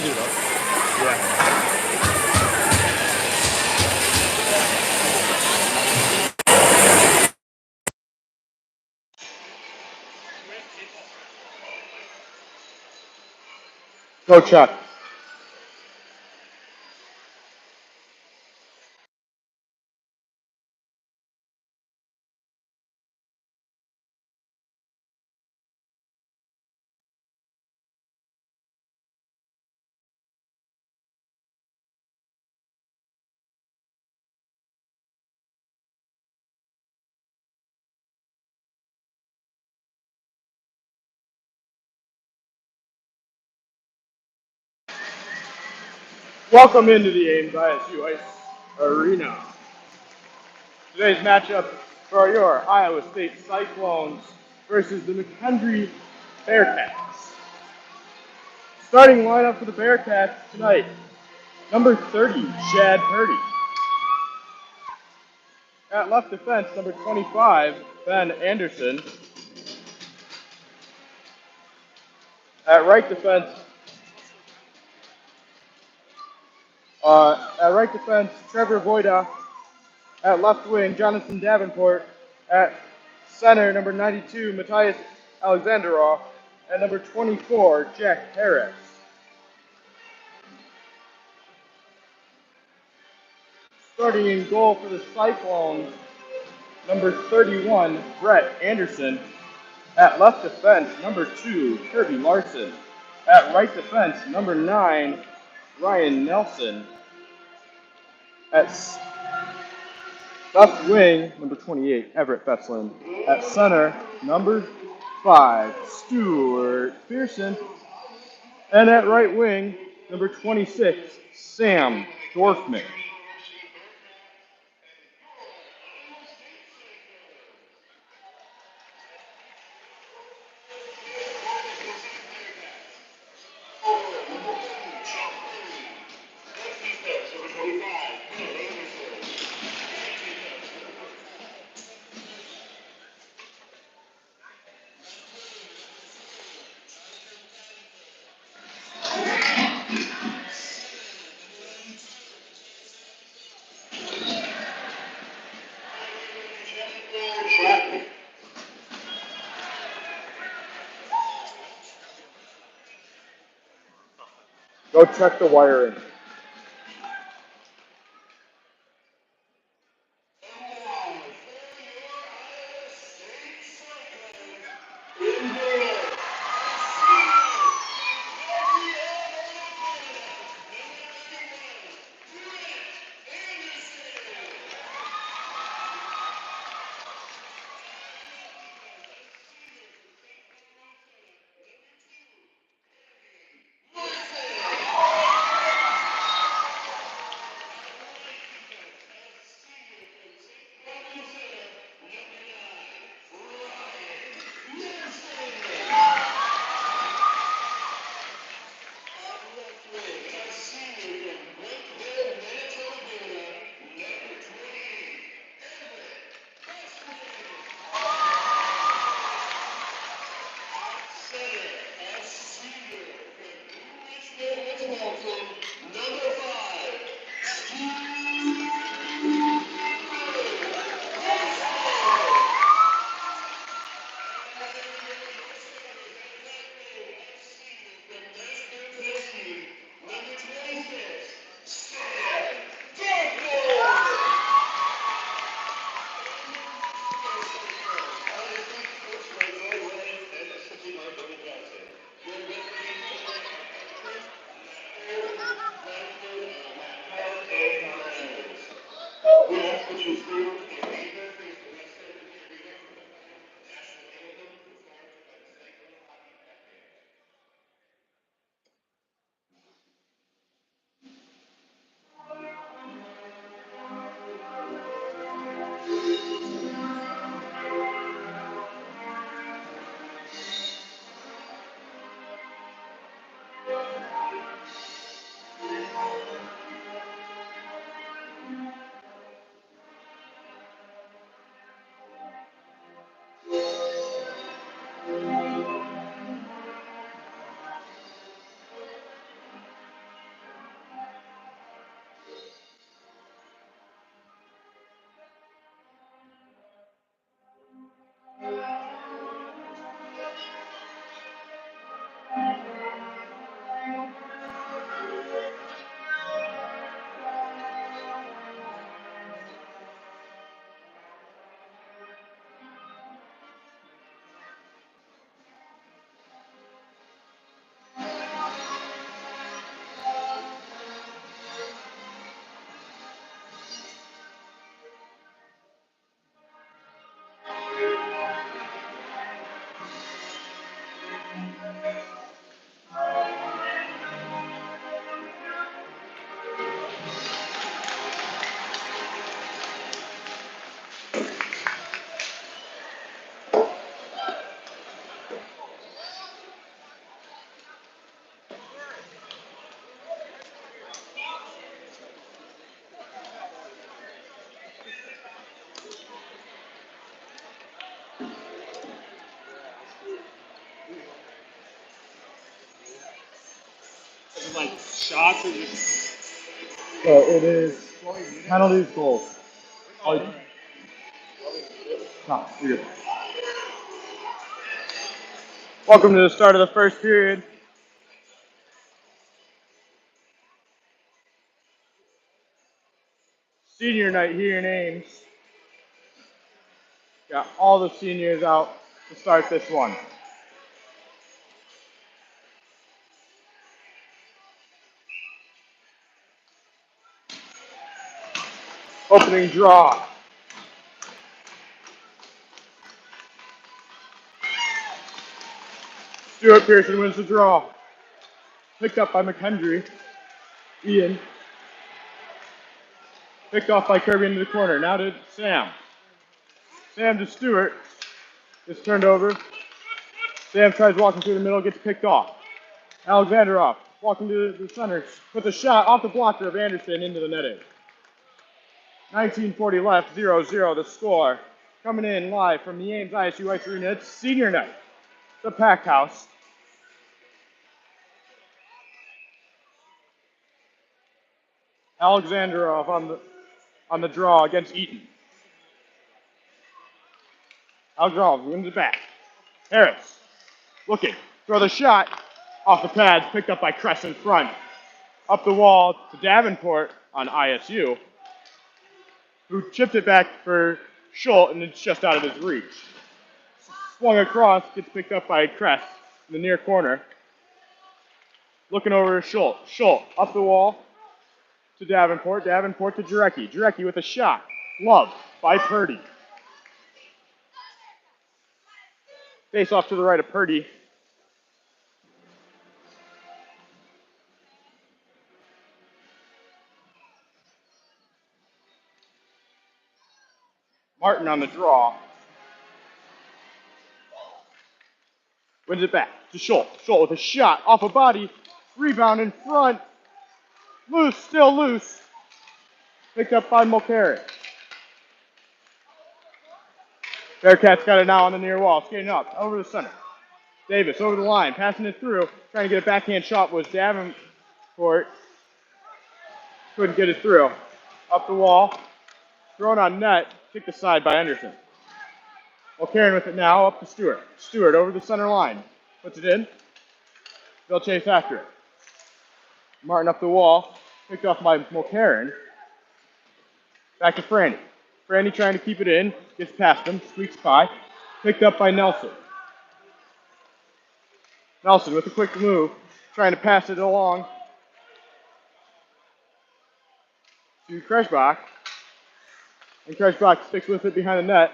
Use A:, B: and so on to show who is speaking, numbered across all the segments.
A: to do though.
B: Yeah.
A: Go Chuck. Welcome into the Ames ISU Ice Arena. Today's matchup for your Iowa State Cyclones versus the McKendree Bearcats. Starting lineup for the Bearcats tonight, number 30, Chad Purdy. At left defense, number 25, Ben Anderson. At right defense, Trevor Voida. At left wing, Jonathan Davenport. At center, number 92, Matthias Alexandrov. At number 24, Jack Harris. Starting in goal for the Cyclones, number 31, Brett Anderson. At left defense, number 2, Kirby Larson. At right defense, number 9, Ryan Nelson. At left wing, number 28, Everett Betzlin. At center, number 5, Stuart Pearson. And at right wing, number 26, Sam Dorfman. Go check the wiring. Like shots or just. So it is penalties, goals. Like, no, you're good. Welcome to the start of the first period. Senior night here in Ames. Got all the seniors out to start this one. Opening draw. Stuart Pearson wins the draw. Picked up by McKendree. Ian. Picked off by Kirby into the corner. Now to Sam. Sam to Stewart. It's turned over. Sam tries walking through the middle, gets picked off. Alexandrov walking to the center. Puts a shot off the blocker of Anderson into the netting. 19:40 left, 0-0 the score. Coming in live from the Ames ISU Ice Arena, it's senior night. The packed house. Alexandrov on the draw against Eaton. Alexandrov wins it back. Harris looking, throw the shot off the pads, picked up by Kress in front. Up the wall to Davenport on ISU, who chipped it back for Schultz, and it's just out of his reach. Swung across, gets picked up by Kress in the near corner. Looking over to Schultz. Schultz up the wall to Davenport. Davenport to Jarecki. Jarecki with a shot. Love by Purdy. Face off to the right of Purdy. Martin on the draw. Wins it back to Schultz. Schultz with a shot off a body. Rebound in front. Loose, still loose. Picked up by Mulcahy. Bearcats got it now on the near wall. Skating up, over the center. Davis over the line, passing it through. Trying to get a backhand shot was Davenport. Couldn't get it through. Up the wall. Thrown on net. Kicked aside by Anderson. Mulcahy with it now, up to Stewart. Stewart over the center line. Puts it in. They'll chase after it. Martin up the wall. Picked off by Mulcahy. Back to Franny. Franny trying to keep it in. Gets past him. Squeaks by. Picked up by Nelson. Nelson with a quick move. Trying to pass it along to Kretschbach. And Kretschbach sticks with it behind the net.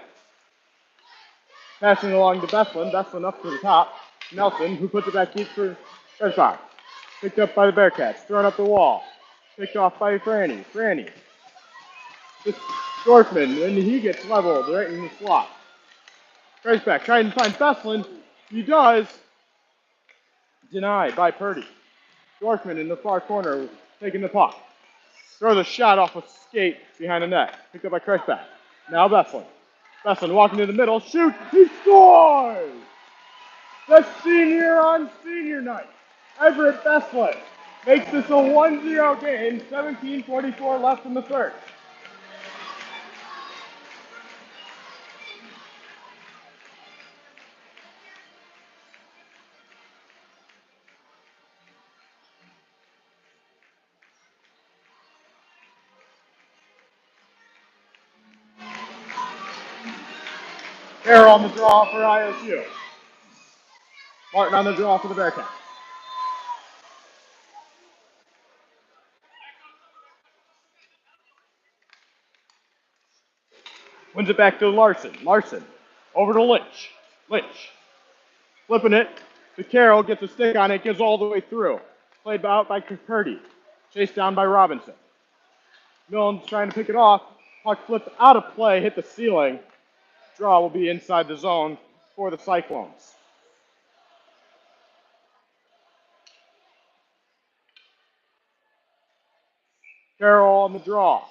A: Passing along to Beslin. Beslin up to the top. Nelson, who puts it back deep for Kretschbach. Picked up by the Bearcats. Thrown up the wall. Picked off by Franny. Franny. Dorfman, and he gets leveled right in the slot. Kretschbach trying to find Beslin. He does. Denied by Purdy. Dorfman in the far corner taking the puck. Throws a shot off a skate behind the net. Picked up by Kretschbach. Now Beslin. Beslin walking to the middle. Shoot! He scores! The senior on senior night. Everett Beslin makes this a 1-0 game. 17:44 left in the third. Carroll on the draw for ISU. Martin on the draw for the Bearcats. Wins it back to Larson. Larson over to Lynch. Lynch flipping it to Carroll. Gets a stick on it. Gives all the way through. Played out by Purdy. Chased down by Robinson. Millen's trying to pick it off. Puck flipped out of play. Hit the ceiling. Draw will be inside the zone for the Cyclones. Carroll on the draw.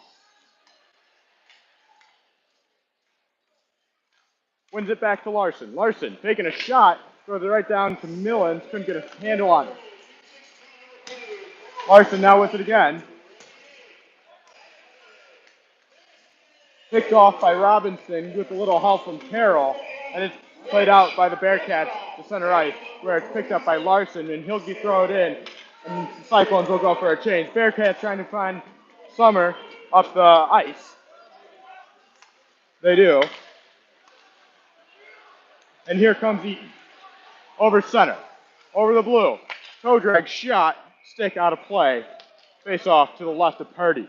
A: Wins it back to Larson. Larson taking a shot. Throws it right down to Millens. Couldn't get a handle on it. Larson now with it again. Picked off by Robinson with a little help from Carroll, and it's played out by the Bearcats to center ice, where it's picked up by Larson, and he'll throw it in, and the Cyclones will go for a change. Bearcats trying to find Summer up the ice. They do. And here comes Eaton. Over center. Over the blue. Toe drag shot. Stick out of play. Face off to the left of Purdy.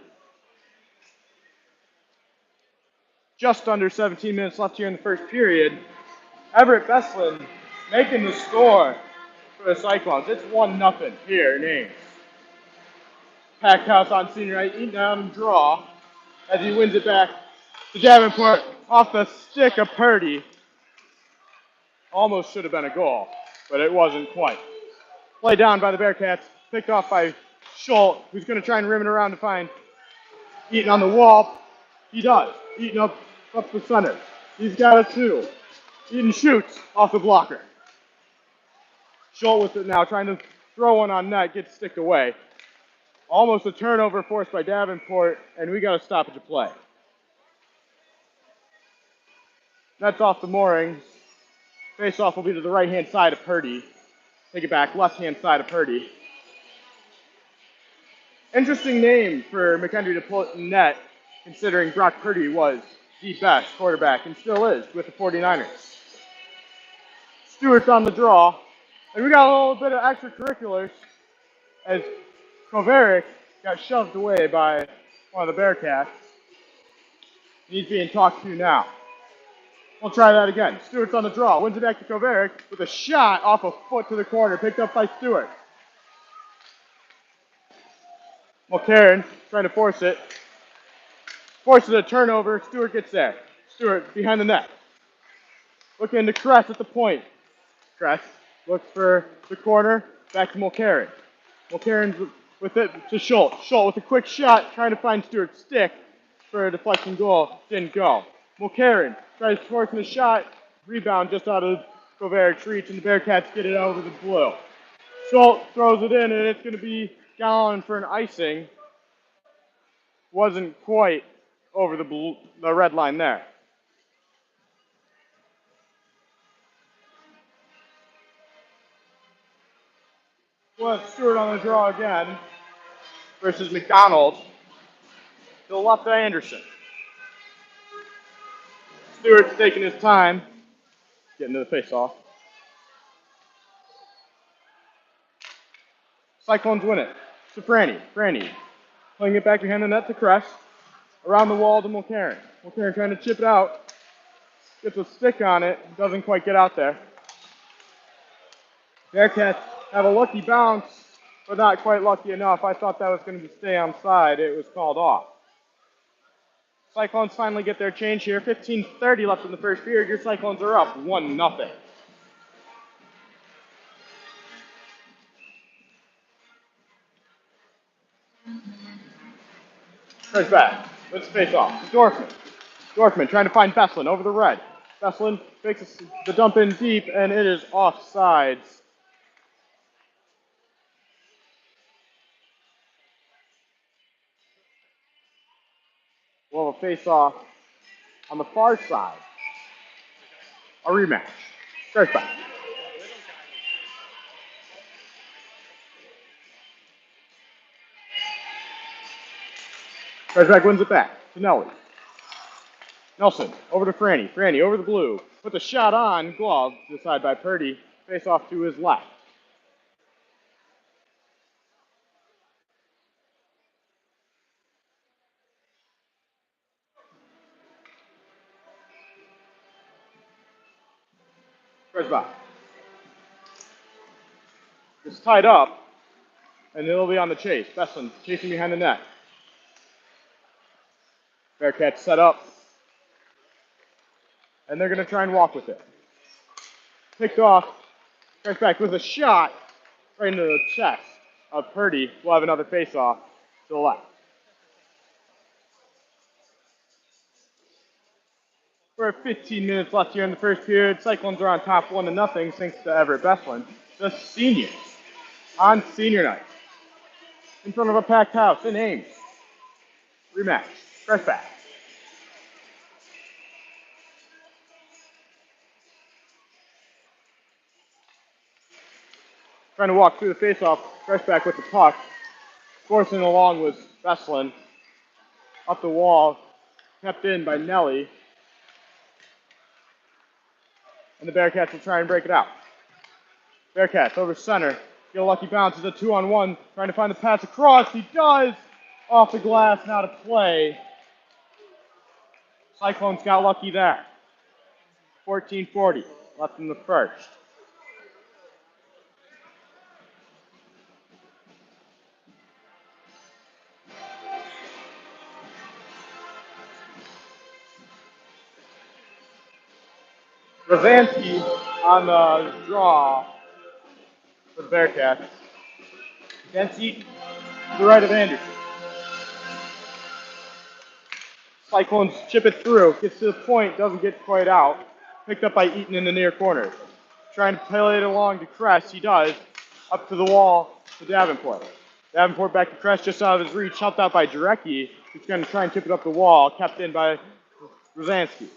A: Just under 17 minutes left here in the first period. Everett Beslin making the score for the Cyclones. It's 1-0 here in Ames. Packed house on senior night. Eaton on draw as he wins it back to Davenport off the stick of Purdy. Almost should have been a goal, but it wasn't quite. Play down by the Bearcats, picked off by Schultz, who's going to try and rim it around to find Eaton on the wall. He does. Eaton up the center. He's got a 2. Eaton shoots off the blocker. Schultz with it now, trying to throw one on net, gets sticked away. Almost a turnover forced by Davenport, and we got a stoppage of play. That's off the moorings. Face-off will be to the right-hand side of Purdy. Take it back, left-hand side of Purdy. Interesting name for McKendree to put in net, considering Brock Purdy was the best quarterback and still is with the 49ers. Stewart's on the draw, and we got a little bit of extracurriculars as Kovarik got shoved away by one of the Bearcats. He's being talked to now. We'll try that again. Stewart's on the draw. Wins it back to Kovarik with a shot off a foot to the corner. Picked up by Stewart. Mulcairn trying to force it. Forces a turnover. Stewart gets there. Stewart behind the net. Looking to Kress at the point. Kress looks for the corner. Back to Mulcairn. Mulcairn's with it to Schultz. Schultz with a quick shot trying to find Stewart's stick for a deflection goal. Didn't go. Mulcairn tries forcing a shot, rebound just out of Kovarik's reach, and the Bearcats get it over the blue. Schultz throws it in, and it's going to be down for an icing. Wasn't quite over the red line there. Well, Stewart on the draw again versus McDonald. To the left of Anderson. Stewart's taking his time, getting to the face-off. Cyclones win it to Franny. Franny playing it back behind the net to Kress. Around the wall to Mulcairn. Mulcairn trying to chip it out. Gets a stick on it. Doesn't quite get out there. Bearcats have a lucky bounce, but not quite lucky enough. I thought that was going to stay on side. It was called off. Cyclones finally get their change here. 15:30 left in the first period. Your Cyclones are up 1-0. Turns back. Let's face off. Dorfman. Dorfman trying to find Beslin over the red. Beslin makes the dump in deep, and it is offsides. We'll have a face-off on the far side. A rematch. Starts back. Starts wins it back to Nelly. Nelson over to Franny. Franny over the blue. Puts a shot on. Glove decided by Purdy. Face off to his left. Back. It's tied up, and it'll be on the chase. Beslin chasing behind the net. Bearcats set up, and they're going to try and walk with it. Picked off. Back with a shot right into the chest of Purdy. We'll have another face-off to the left. We're at 15 minutes left here in the first period. Cyclones are on top 1-0 thanks to Everett Beslin. The seniors on senior night. in front of a packed house in Ames. Rematch. Fresh back. Trying to walk through the faceoff. Fresh back with the puck. Forcing along was Veslin. Up the wall. Kept in by Nelly. And the Bearcats will try and break it out. Bearcats over center. Get a lucky bounce. It's a 2-on-1. Trying to find the pass across. He does. Off the glass. Now to play. Cyclones got lucky there. 14:40 left in the first. Rosansky on the draw for the Bearcats. Jensen to the right of Anderson. Cyclones chip it through, gets to the point, doesn't get quite out. Picked up by Eaton in the near corner. Trying to play it along to Kress, he does. Up to the wall to Davenport. Davenport back to Kress, just out of his reach, helped out by Jarecki, who's going to try and tip it up the wall, kept in by Rosansky.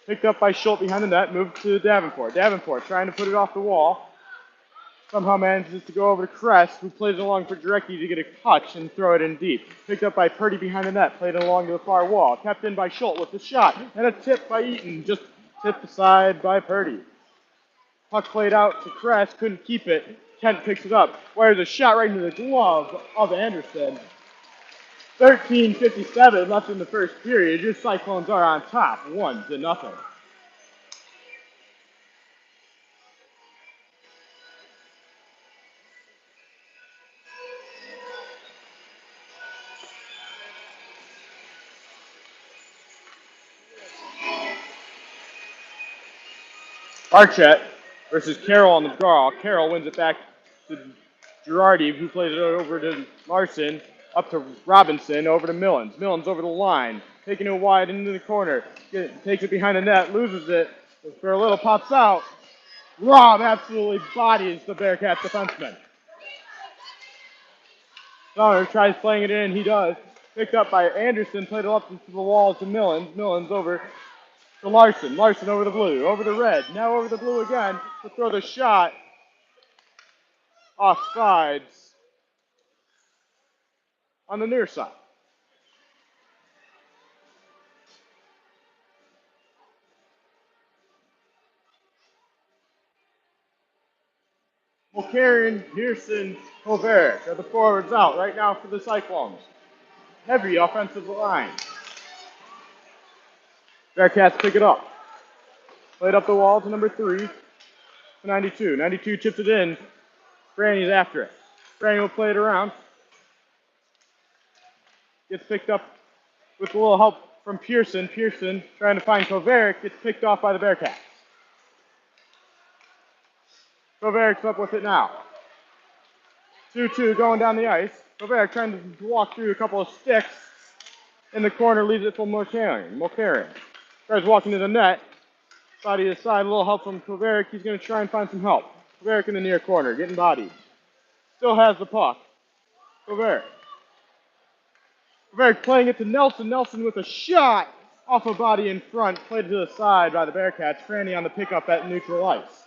A: Picked up by Schultz behind the net, moved to Davenport. Davenport trying to put it off the wall. Somehow manages to go over to Kress, who plays it along for Jarecki to get a touch and throw it in deep. Picked up by Purdy behind the net, played it along to the far wall. Kept in by Schultz with the shot, and a tip by Eaton, just tipped aside by Purdy. Puck played out to Kress, couldn't keep it. Kent picks it up, wires a shot right into the glove of Anderson. 13:57 left in the first period. Your Cyclones are on top, 1-0. Archett versus Carroll on the draw. Carroll wins it back to Girardi, who plays it over to Larson, up to Robinson, over to Millens. Millens over the line, taking it wide into the corner. Takes it behind the net, loses it. For a little, pops out. Rob absolutely bodies the Bearcats defenseman. Donner tries playing it in, he does. Picked up by Anderson, played it up to the wall to Millens. Millens over to Larson. Larson over the blue, over the red, now over the blue again to throw the shot. Off sides on the near side. Mulcairn, Pearson, Kovaric are the forwards out right now for the Cyclones. Heavy offensive line. Bearcats pick it up. Played up the wall to number 3 to 92. 92 chips it in. Franny's after it. Franny will play it around. Gets picked up with a little help from Pearson. Pearson trying to find Kovaric. Gets picked off by the Bearcats. Kovaric's up with it now. 2-2 going down the ice. Kovaric trying to walk through a couple of sticks. In the corner, leaves it for Mulcairn. Tries walking to the net. Body to the side, a little help from Kovaric. He's going to try and find some help. Kovaric in the near corner, getting bodied. Still has the puck. Kovaric playing it to Nelson. Nelson with a shot off a body in front. Played to the side by the Bearcats. Franny on the pickup at neutral ice.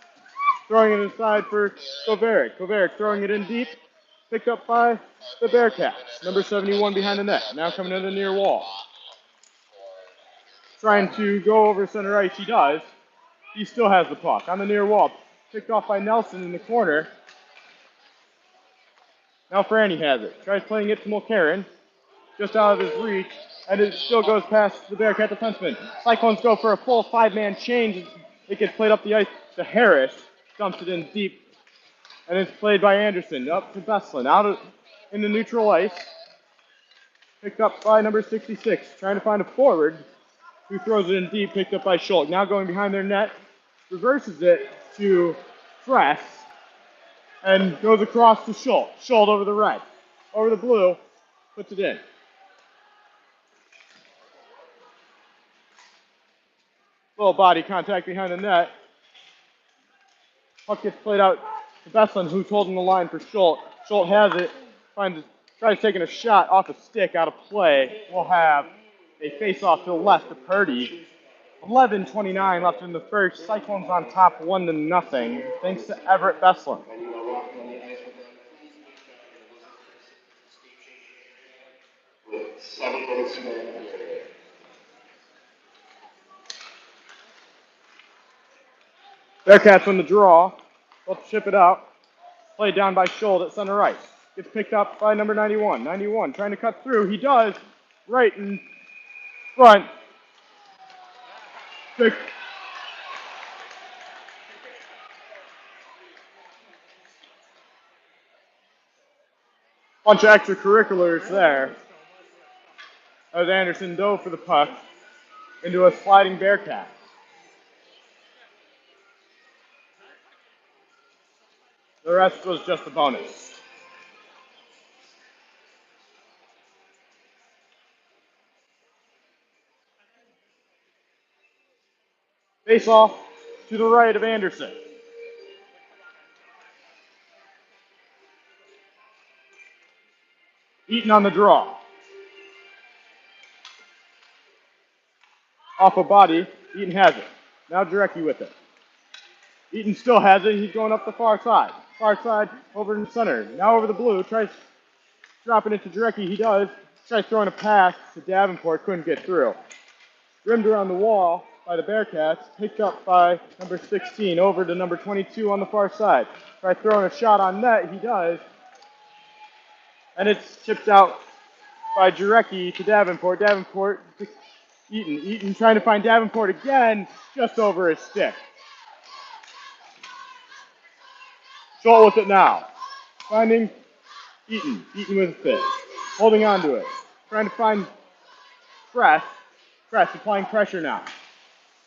A: Throwing it inside for Kovaric. Kovaric throwing it in deep. Picked up by the Bearcats. Number 71 behind the net. Now coming to the near wall. Trying to go over center ice. He does. He still has the puck on the near wall. Picked off by Nelson in the corner. Now Franny has it. Tries playing it to Mulcairn. Just out of his reach. And it still goes past the Bearcat defenseman. Cyclones go for a full 5-man change. It gets played up the ice to Harris. Dumps it in deep. And it's played by Anderson. Up to Veslin. Out in the neutral ice. Picked up by number 66. Trying to find a forward who throws it in deep. Picked up by Schultz. Now going behind their net. Reverses it to Kress. And goes across to Schultz. Schultz over the red. Over the blue. Puts it in. Little body contact behind the net. Puck gets played out to Veslin, who's holding the line for Schultz. Schultz has it, finds Tries taking a shot off a stick out of play. We'll have a face-off to the left to Purdy. 11:29 left in the first. Cyclones on top 1-0. Thanks to Everett Bessler. Bearcats win the draw. They'll chip it out. Played down by Schuld at center ice. Gets picked up by number 91. 91 trying to cut through. He does. Right in front. Bunch of extracurriculars there. As Anderson dove for the puck into a sliding Bearcat. The rest was just a bonus. Face off to the right of Anderson. Eaton on the draw. Off a body, Eaton has it. Now Jarecki with it. Eaton still has it, he's going up the far side. Far side over in the center. Now over the blue, tries dropping it to Jarecki, he does. Tries throwing a pass to Davenport, couldn't get through. Rimmed around the wall by the Bearcats, picked up by number 16, over to number 22 on the far side. Tries throwing a shot on net, he does. And it's chipped out by Jarecki to Davenport. Davenport to Eaton. Eaton trying to find Davenport again, just over his stick. Schuld with it now. Finding Eaton. Eaton with it. Holding on to it. Trying to find Kress. Kress applying pressure now.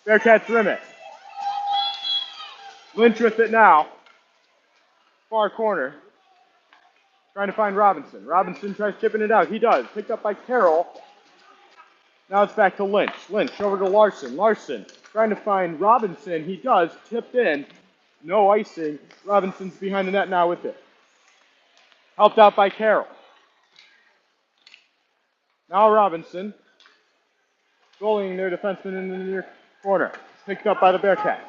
A: Bearcats rim it. Lynch with it now. Far corner. Trying to find Robinson. Robinson tries chipping it out. He does. Picked up by Carroll. Now it's back to Lynch. Lynch over to Larson. Larson trying to find Robinson. He does. Tipped in. No icing. Robinson's behind the net now with it. Helped out by Carroll. Now Robinson. Goaling their defenseman in the near corner. Picked up by the Bearcats.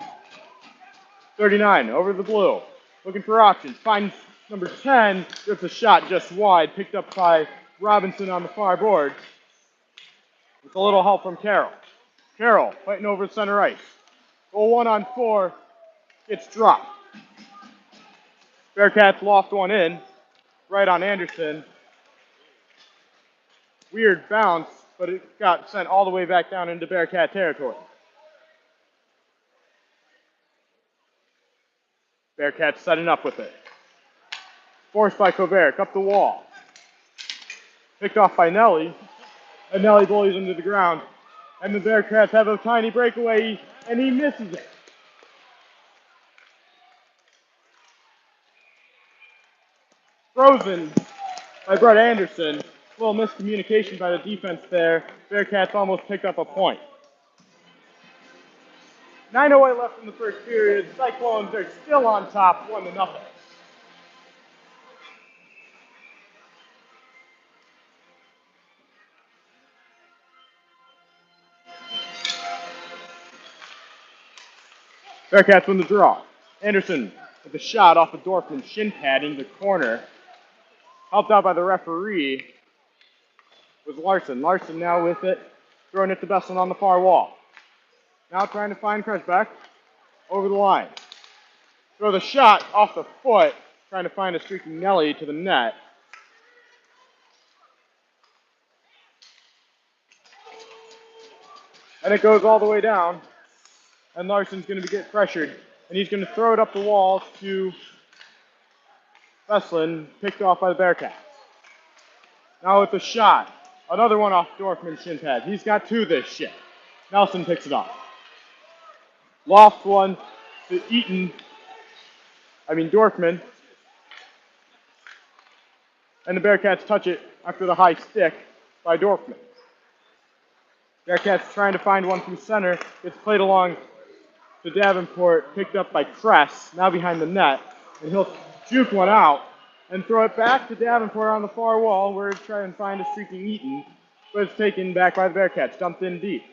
A: 39 over the blue. Looking for options. Finds number 10. Gets a shot just wide. Picked up by Robinson on the far board. With a little help from Carroll. Carroll fighting over center ice. Goal 1-on-4. Gets dropped. Bearcats loft one in. Right on Anderson. Weird bounce, but it got sent all the way back down into Bearcat territory. Bearcats setting up with it. Forced by Kovarik up the wall. Picked off by Nelly. And Nelly bullies him to the ground. And the Bearcats have a tiny breakaway, and he misses it. Frozen by Brett Anderson. A little miscommunication by the defense there. Bearcats almost picked up a point. 9:08 left in the first period. Cyclones are still on top, 1-0. Bearcats win the draw. Anderson with a shot off of Dorfman's shin pad into the corner. Helped out by the referee was Larson. Larson now with it, throwing it to Besson on the far wall. Now trying to find Kresbeck over the line. Throw the shot off the foot, trying to find a streaking Nelly to the net. And it goes all the way down. And Larson's going to get pressured. And he's going to throw it up the wall to Veslin, picked off by the Bearcats. Now with the shot. Another one off Dorfman's shin pad. He's got two this shit. Nelson picks it up. Loft one to Dorfman. And the Bearcats touch it after the high stick by Dorfman. Bearcats trying to find one from center. Gets played along to Davenport, picked up by Kress, now behind the net. And he'll juke one out, and throw it back to Davenport on the far wall where it's trying to find a streaking Eaton, but it's taken back by the Bearcats, dumped in deep.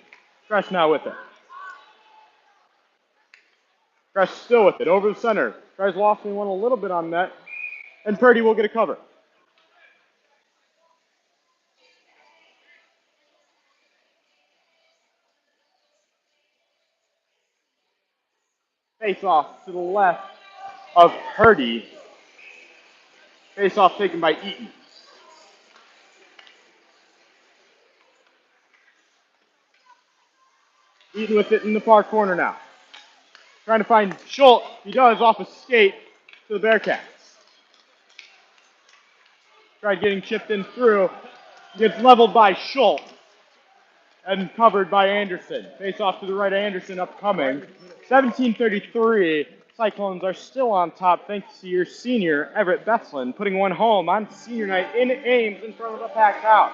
A: Fresh now with it. Fresh still with it, over the center. Tries lofting one a little bit on net, and Purdy will get a cover. Face off to the left of Purdy. Face off taken by Eaton. Eaton with it in the far corner now. Trying to find Schultz. He does off a skate to the Bearcats. Tried getting chipped in through. Gets leveled by Schultz and covered by Anderson. Face off to the right, Anderson upcoming. 17:33. Cyclones are still on top thanks to your senior, Everett Besslin, putting one home on senior night in Ames in front of a packed house.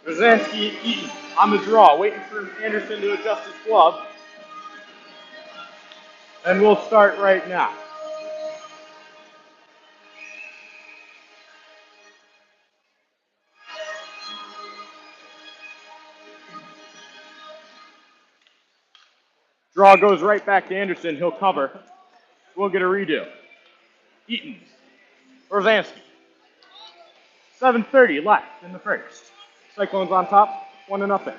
A: Rosansky Eaton on the draw, waiting for Anderson to adjust his glove. And we'll start right now. Draw goes right back to Anderson. He'll cover. We'll get a redo. Eaton. Rosansky. 7:30 left in the first. Cyclones on top, 1-0.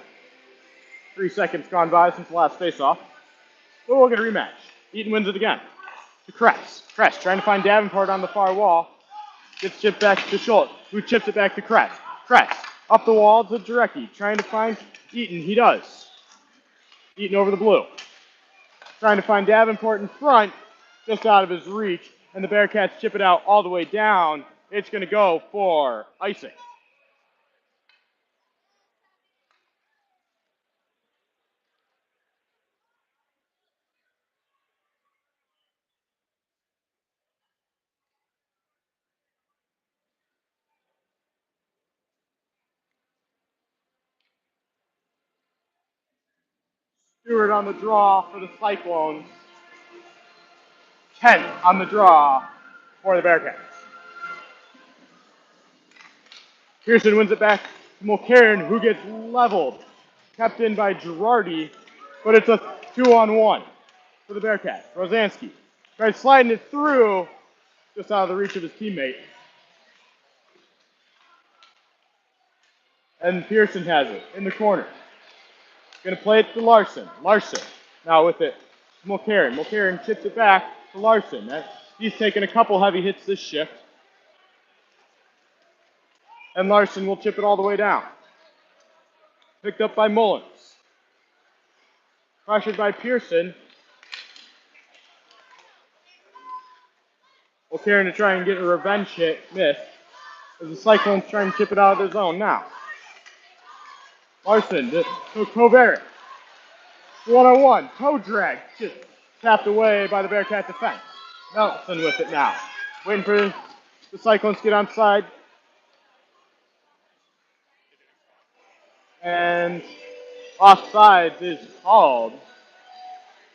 A: 3 seconds gone by since the last face-off. But we'll get a rematch. Eaton wins it again. To Kress. Kress trying to find Davenport on the far wall. Gets chipped back to Schultz, who chips it back to Kress. Kress up the wall to Jarecki. Trying to find Eaton. He does. Eaton over the blue. Trying to find Davenport in front, just out of his reach, and the Bearcats chip it out all the way down. It's going to go for icing. Stewart on the draw for the Cyclones. Kent on the draw for the Bearcats. Pearson wins it back to Mulcairn, who gets leveled. Kept in by Girardi, but it's a 2-on-1 for the Bearcats. Rosansky tries sliding it through, just out of the reach of his teammate. And Pearson has it in the corner. Gonna play it to Larson. Larson now with it to Mulcairn. Mulcairn chips it back to Larson. He's taken a couple heavy hits this shift. And Larson will chip it all the way down. Picked up by Mullins. Pressured by Pearson. Mulcairn to try and get a revenge hit, miss. As the Cyclones try and chip it out of their zone now. Larson to Kovaric. 1-on-1, toe drag, just tapped away by the Bearcat defense. Nelson with it now. Waiting for the Cyclones to get onside. And offsides is called.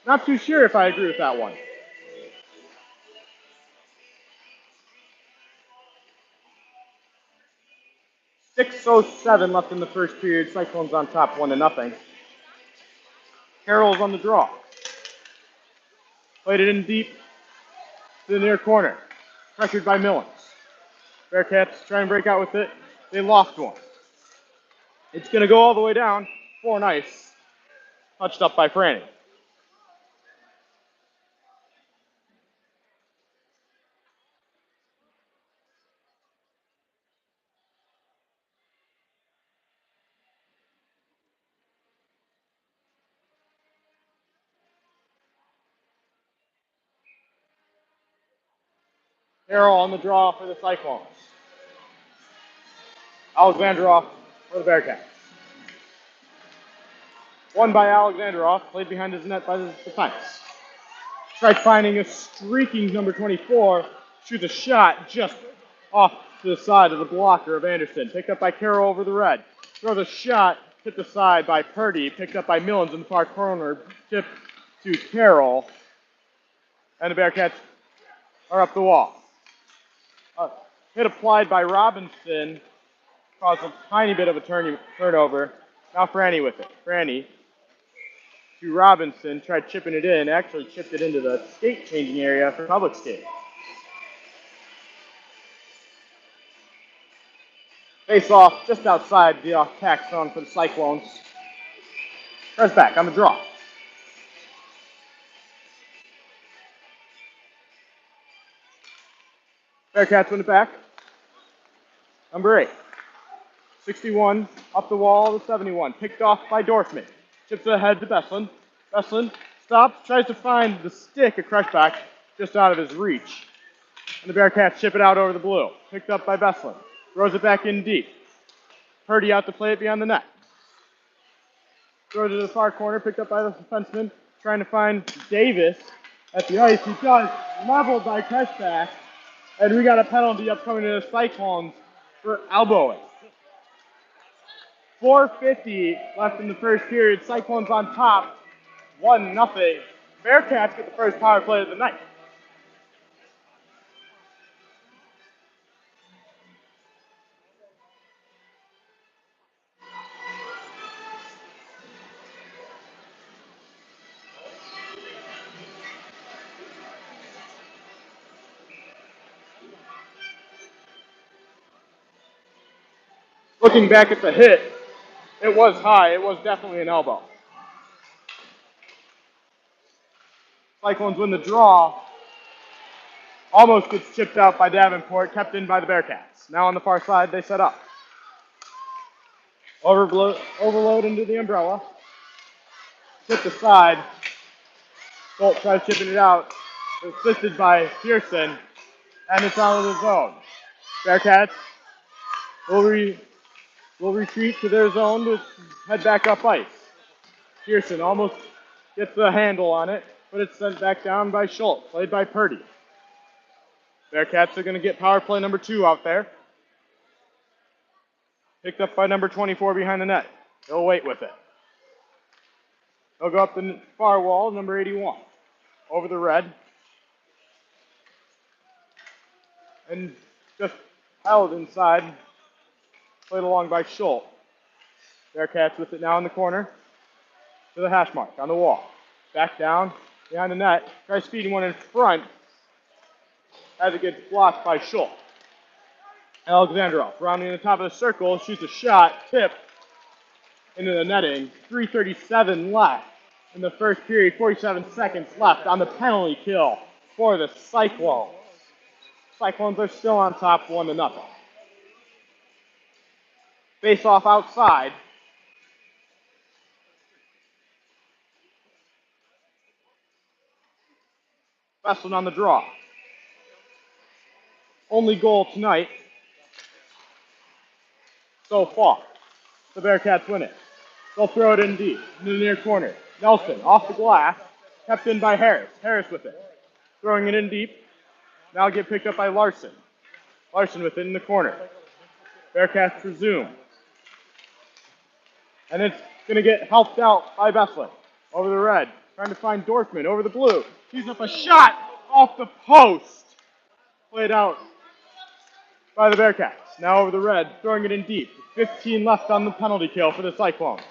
A: Not too sure if I agree with that one. .607 left in the first period. Cyclones on top, 1-0. Carroll's on the draw. Played it in deep to the near corner. Pressured by Millens. Bearcats try and break out with it. They lost one. It's going to go all the way down. 4 nice. Touched up by Franny. Carroll on the draw for the Cyclones. Alexandrov for the Bearcats. Won by Alexandrov, played behind his net by the defense. Tried finding a streaking number 24, shoots a shot just off to the side of the blocker of Anderson. Picked up by Carroll over the red. Throws a shot, Tipped aside by Purdy, picked up by Millens in the far corner, tipped to Carroll, and the Bearcats are up the wall. Hit applied by Robinson, caused a tiny bit of a turnover. Now Franny with it. Franny to Robinson, tried chipping it in, actually chipped it into the skate changing area for public skate. Face off just outside the off-tack zone for the Cyclones. Press back on the draw. Bearcats win it back. Number 8. 61 up the wall to 71. Picked off by Dorfman. Chips it ahead to Beslin. Beslin stops, tries to find the stick of Crushback just out of his reach. And the Bearcats chip it out over the blue. Picked up by Beslin. Throws it back in deep. Purdy out to play it beyond the net. Throws it to the far corner, picked up by the defenseman. Trying to find Davis at the ice. He does, leveled by Crushback. And we got a penalty upcoming to the Cyclones for elbowing. 4:50 left in the first period. Cyclones on top, 1-0. Bearcats get the first power play of the night. Looking back at the hit, it was high. It was definitely an elbow. Cyclones win the draw. Almost gets chipped out by Davenport, kept in by the Bearcats. Now on the far side, they set up. Overload into the umbrella. Tipped aside. Bolt tries chipping it out. Assisted by Pearson. And it's out of the zone. Bearcats will retreat to their zone to head back up ice. Pearson almost gets the handle on it, but it's sent back down by Schultz, played by Purdy. Bearcats are going to get power play number 2 out there. Picked up by number 24 behind the net. He'll wait with it. They'll go up the far wall, number 81. Over the red. And just held inside. Played along by Schultz. Bearcats with it now in the corner. To the hash mark on the wall. Back down behind the net. Tries feeding one in front. As it gets blocked by Schultz. Alexandrov rounding the top of the circle. Shoots a shot. Tip into the netting. 3:37 left in the first period. 47 seconds left on the penalty kill for the Cyclones. Cyclones are still on top 1-0. Face off outside. Beslin on the draw. Only goal tonight so far. The Bearcats win it. They'll throw it in deep, in the near corner. Nelson off the glass, kept in by Harris. Harris with it. Throwing it in deep. Now get picked up by Larson. Larson with it in the corner. Bearcats resume. And it's going to get helped out by Beslin. Over the red. Trying to find Dorfman. Over the blue. He's up a shot off the post. Played out by the Bearcats. Now over the red. Throwing it in deep. 15 left on the penalty kill for the Cyclones.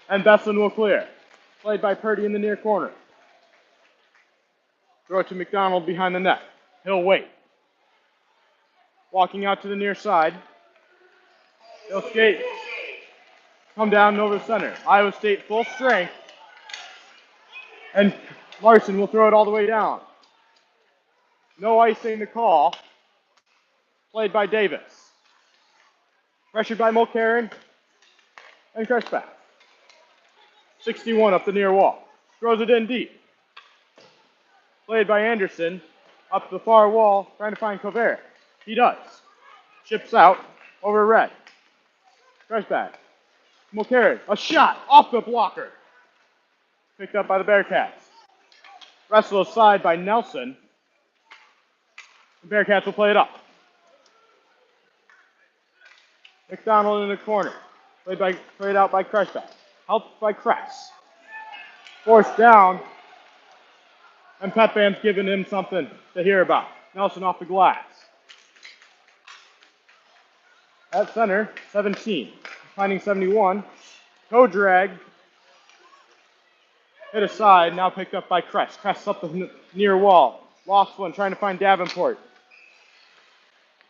A: And Beslin will clear. Played by Purdy in the near corner. Throw it to McDonald behind the net. He'll wait. Walking out to the near side. He'll skate. Come down and over the center. Iowa State full strength. And Larson will throw it all the way down. No icing to call. Played by Davis. Pressured by Mulcairn. And Crushback. 61 up the near wall. Throws it in deep. Played by Anderson. Up the far wall. Trying to find Covert. He does. Chips out. Over red. Crushback. Mulcairn. A shot off the blocker. Picked up by the Bearcats. Wrestle aside by Nelson. The Bearcats will play it up. McDonald in the corner. played out by Creshback. Helped by Cress. Forced down, and Pep Band's giving him something to hear about. Nelson off the glass. At center, 17. Finding 71. Toe drag. Hit aside, now picked up by Cress. Cress up the near wall. Lost one, trying to find Davenport.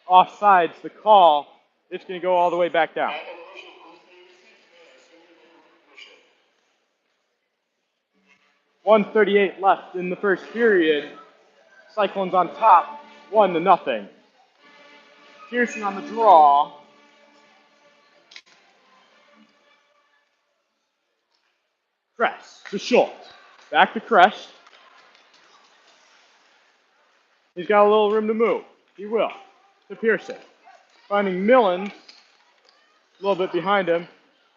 A: Offsides, the call. It's going to go all the way back down. .138 left in the first period. Cyclones on top, 1-0. Pearson on the draw. Cress to Schultz. Back to Cress. He's got a little room to move. He will. To Pearson. Finding Millens. A little bit behind him.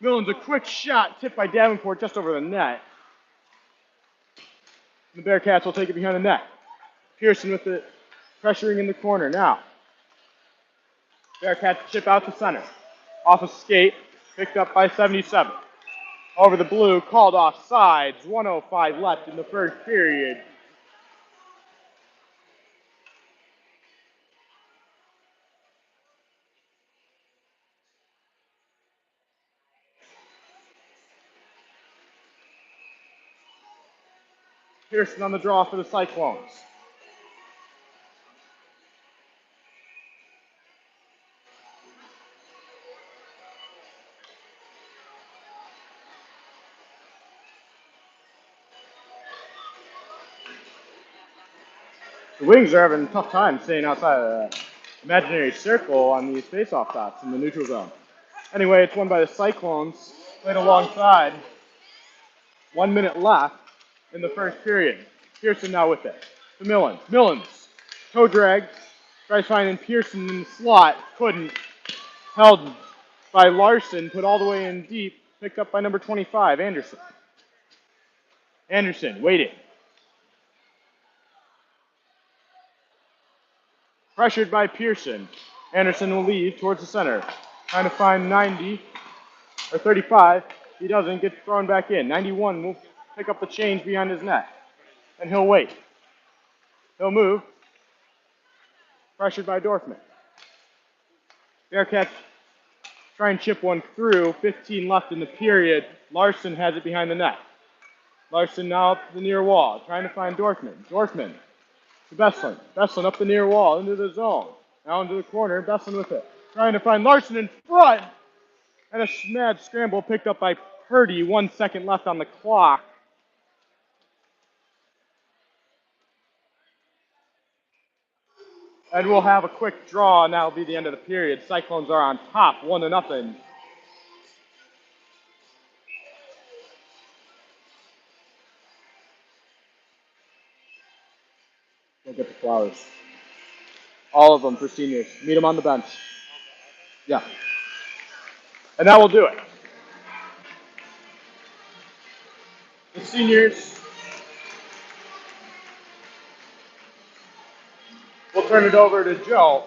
A: Millens, a quick shot tipped by Davenport just over the net. The Bearcats will take it behind the net. Pearson with it pressuring in the corner now. Bearcats chip out to center. Off a skate, picked up by 77. Over the blue, called off sides. 1:05 left in the first period. Pearson on the draw for the Cyclones. The Wings are having a tough time staying outside of the imaginary circle on these face-off dots in the neutral zone. Anyway, it's won by the Cyclones, played alongside. 1 minute left in the first period. Pearson now with it. To Millens. Millens, toe drag, tries finding Pearson in the slot, couldn't. Held by Larson, put all the way in deep, picked up by number 25, Anderson. Anderson, waiting. Pressured by Pearson. Anderson will lead towards the center. Trying to find 90, or 35. He doesn't, gets thrown back in. 91 will pick up the change behind his net. And he'll wait. He'll move. Pressured by Dorfman. Bearcats try and chip one through. 15 left in the period. Larson has it behind the net. Larson now up the near wall, trying to find Dorfman. Dorfman to Besslin. Besslin up the near wall, into the zone. Now into the corner, Besslin with it. Trying to find Larson in front. And a mad scramble picked up by Purdy. 1 second left on the clock. And we'll have a quick draw, and that'll be the end of the period. Cyclones are on top, 1-0. Go get the flowers. All of them for seniors. Meet them on the bench. Yeah. And that will do it. The seniors, we'll turn it over to Joe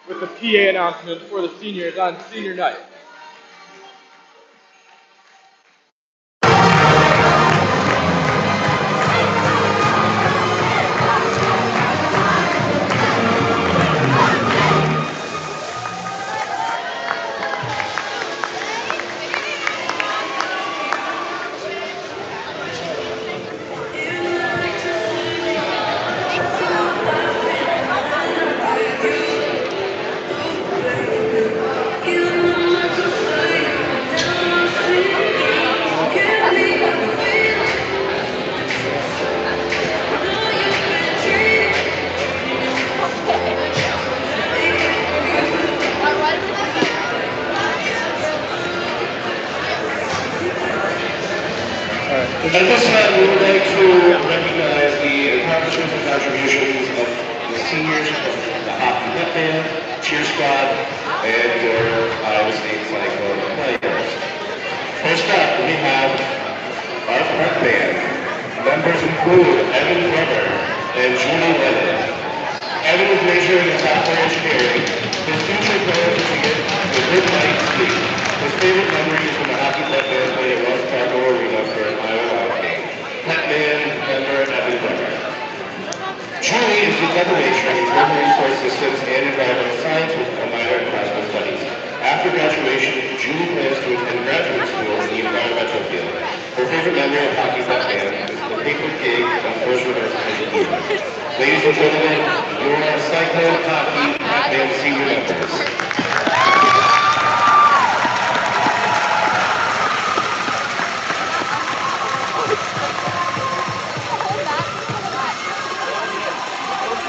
A: with the PA announcement for the seniors on senior night.
B: At this time, we would like to recognize the accomplishments and contributions of the seniors of the hockey hip band, cheer squad, and your Iowa State Cyclone players. First up, we have our front band. Members include Evan Weber and Julie Lennon. Evan is majoring in software engineering. His future plans are to get a good night's sleep. His favorite memory is when the hockey pet band played at Wells Fargo Arena for an Iowa Wild game. Pet band member Evan Bryan. Julie is the double major in global resource systems and environmental science with a minor in classical studies. After graduation, Julie plans to attend graduate school in the environmental field. Her favorite memory of hockey pet band is the paper gig on first reverse as a year. Ladies and gentlemen, your Cyclone Hockey Band senior members.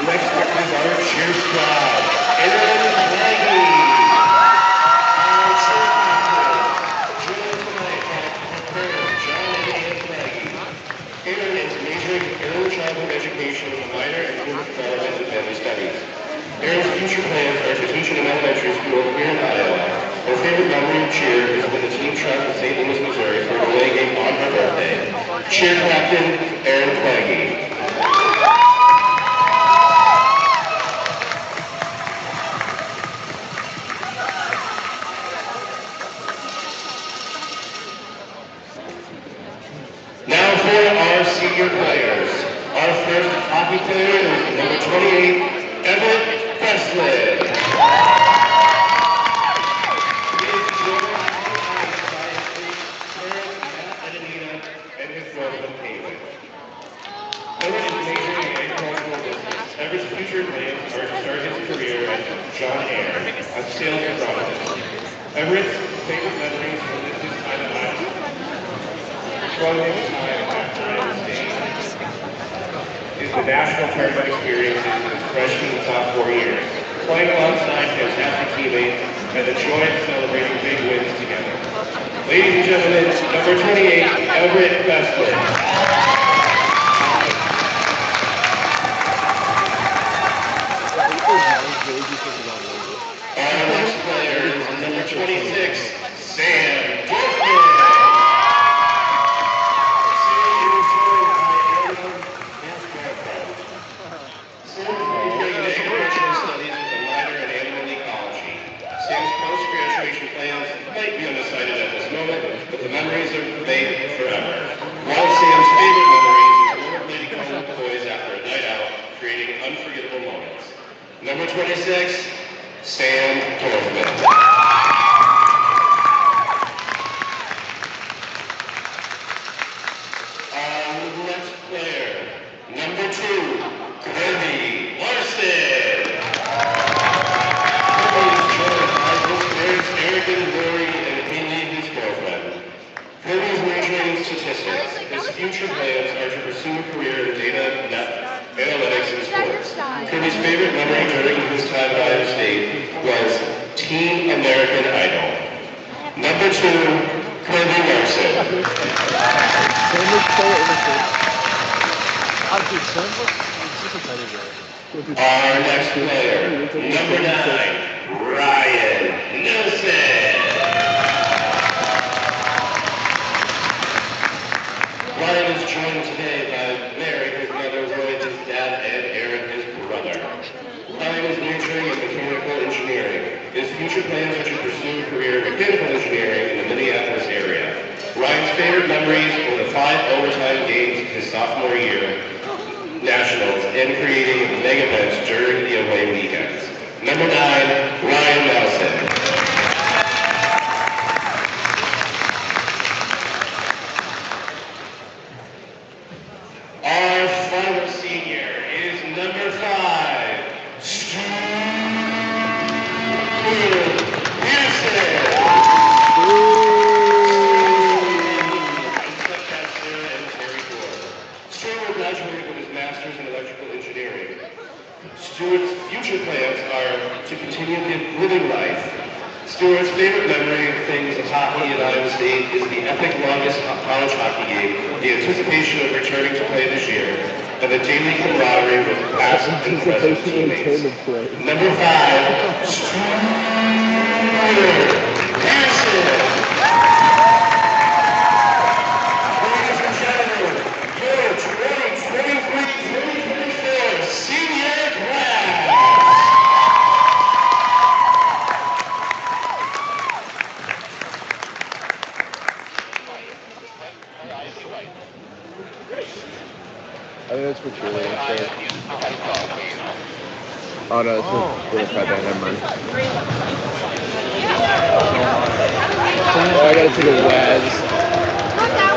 B: Next up is our cheer squad. Aaron Leggy. Our cheer captain. Joining tonight are parents John and Ann Leggy. Aaron is majoring in early childhood education with a minor in human development and family studies. Aaron's future plans are to teach in an elementary school here in Iowa. Her favorite memory of cheer is when the team traveled to St. Louis, Missouri for an away game on her birthday. Cheer captain, Aaron Leggy. Now for our senior players. Our first hockey player is number 28, Everett Breslin. He is joined on ice by his parents, Matt and Anita, and his girlfriend, Caitlin. Everett is majoring in agricultural business. Everett's future plans are to start his career at John Air, a sales representative. Everett's favorite memories from his time at Iowa. From his time after Iowa State is the national tournament experiences in his freshman and sophomore years, playing alongside fantastic teammates and the joy of celebrating big wins together. Ladies and gentlemen, number 28, Everett Breslin. Our next player is number 26, Sam Dorfman. But the memories are made forever. One of Sam's favorite memories is rollerblading home with toys after a night out, creating unforgettable moments. Number 26, Sam Dorfman. Our next player, number 2, Kurpiewski. Kurpiewski is joined by his parents, Eric and Lori, and Haley, his girlfriend. Kirby is majoring in statistics. His future plans are to pursue a career in data, analytics, and sports. Kirby's favorite memory during his time at Iowa State was Team American Idol. Number 2, Kirby Larson. Our next player, number 9, Ryan Nelson. Bryan is joined today by Mary, his mother, Roy, his dad, and Aaron, his brother. Bryan is majoring in mechanical engineering. His future plans are to pursue a career in mechanical engineering in the Minneapolis area. Ryan's favorite memories were the 5 overtime games his sophomore year, nationals, and creating mega events during the away weekends. Number 9, Ryan Nelson. Our final senior is number 5, Stuart Pearson. Stuart graduated with his master's in electrical engineering. Stuart's future plans are to continue living life. Stuart's favorite memory of things of hockey at Iowa State is the epic longest college hockey game, the anticipation of returning to play this year, and the daily camaraderie with past and present teammates. Number 5, Stuart Pearson. Ladies and gentlemen, your 2023-2024 senior class.
A: think that's for cheerleading. Sure. Oh no, it's for feather. Never mind. Oh, I gotta take a Waz.
C: Not that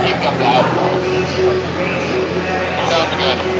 C: Keep them down. Sounds good.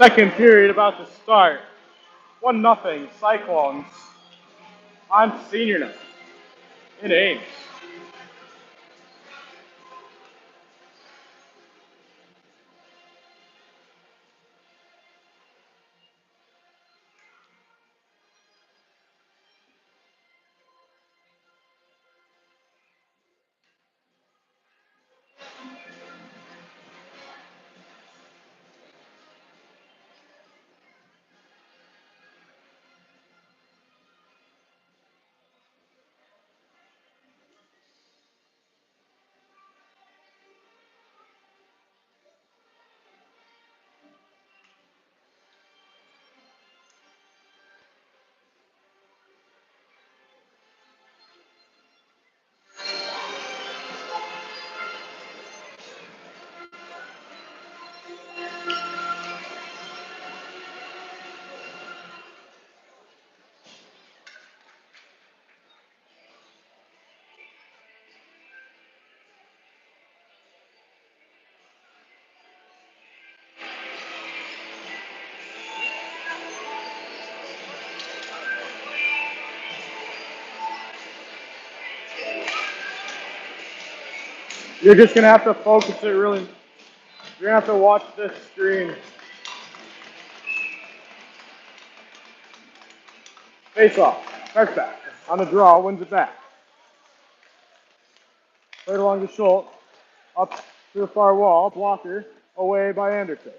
A: Second period about to start. 1-0 Cyclones on senior night in Ames. You're just gonna have to focus it really. You're gonna have to watch this screen. Face off. Press back. On the draw, wins it back. Right along the Schultz. Up to the far wall. Blocker. Away by Anderson.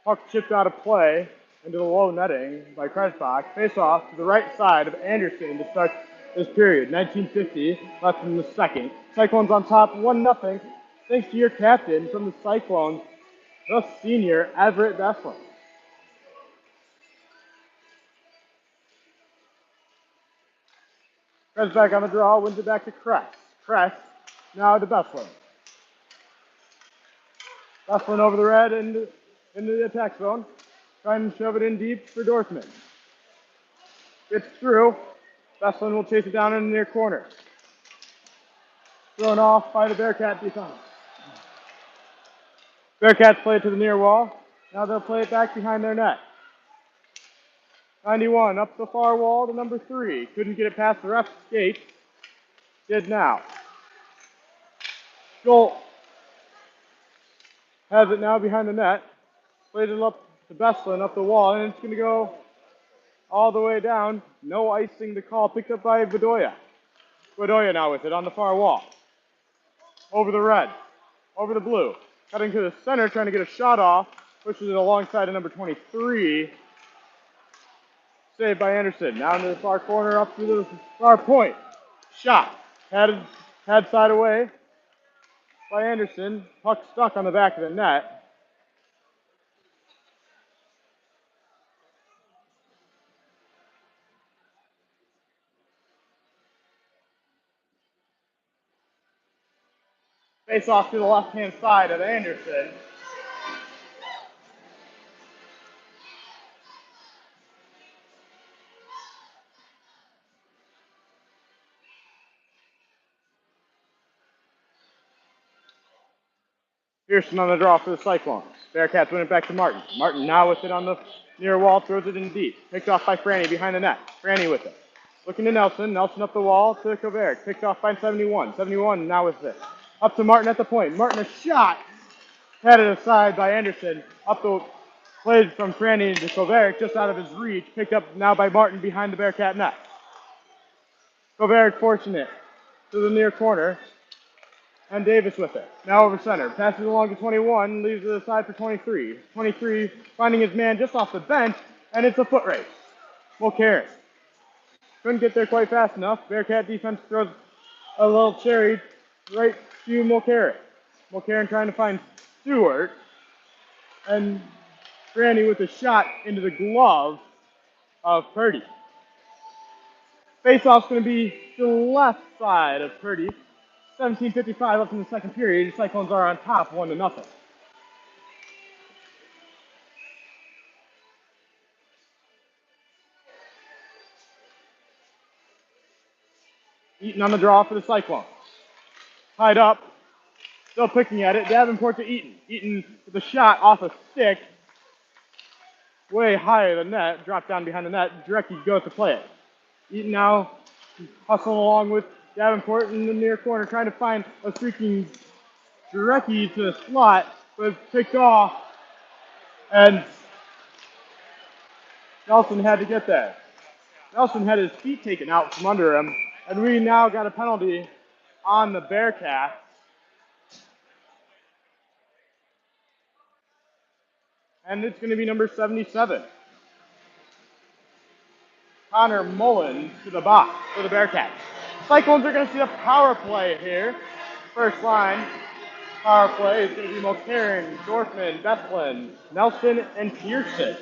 A: Puck chipped out of play into the low netting by Kretschbach. Face off to the right side of Anderson to start this period. 1950, left in the second. Cyclones on top, 1-0. Thanks to your captain from the Cyclones, the senior Everett Bessler. Kretschbach on the draw, wins it back to Kress. Kress now to Bessler. Bessler over the red into the attack zone. Trying to shove it in deep for Dorfman. Gets through. Bessler will chase it down in the near corner. Thrown off by the Bearcat defense. Bearcats play it to the near wall. Now they'll play it back behind their net. 91 up the far wall to number 3. Couldn't get it past the ref's skate. Did now. Schultz has it now behind the net. Plays it up to Bestlin up the wall, and it's going to go all the way down. No icing to call. Picked up by Bedoya. Bedoya now with it on the far wall. Over the red. Over the blue. Cutting to the center, trying to get a shot off. Pushes it alongside of number 23. Saved by Anderson. Now into the far corner, up to the far point. Shot. Had side away by Anderson. Puck stuck on the back of the net. Face off to the left-hand side of Anderson. Pearson on the draw for the Cyclones. Bearcats win it back to Martin. Martin now with it on the near wall, throws it in deep. Picked off by Franny behind the net. Franny with it. Looking to Nelson. Nelson up the wall to Kovarik. Picked off by 71. 71 now with it. Up to Martin at the point. Martin a shot. Headed aside by Anderson. Up the played from Franny to Kovarik, just out of his reach. Picked up now by Martin behind the Bearcat net. Kovarik forcing it to the near corner. And Davis with it. Now over center. Passes along to 21. Leaves it aside for 23. 23 finding his man just off the bench. And it's a foot race. Mulcairn. Couldn't get there quite fast enough. Bearcat defense throws a little cherry right to Mulcairn. Mulcairn trying to find Stewart. And Franny with a shot into the glove of Purdy. Face-off's going to be to the left side of Purdy. 17:55 left in the second period. The Cyclones are on top, 1-0. Eaton on the draw for the Cyclones. Tied up. Still picking at it. Davenport to Eaton. Eaton with a shot off a stick. Way higher than net. Dropped down behind the net. Drecke goes to play it. Eaton now hustling along with Davenport in the near corner, trying to find a streaking Drecke to the slot, but it's picked off, and Nelson had to get there. Nelson had his feet taken out from under him, and we now got a penalty on the Bearcats. And it's going to be number 77. Connor Mullen to the box for the Bearcats. Cyclones are going to see a power play here. First line power play is going to be Mulcairn, Dorfman, Bethlin, Nelson, and Pearson.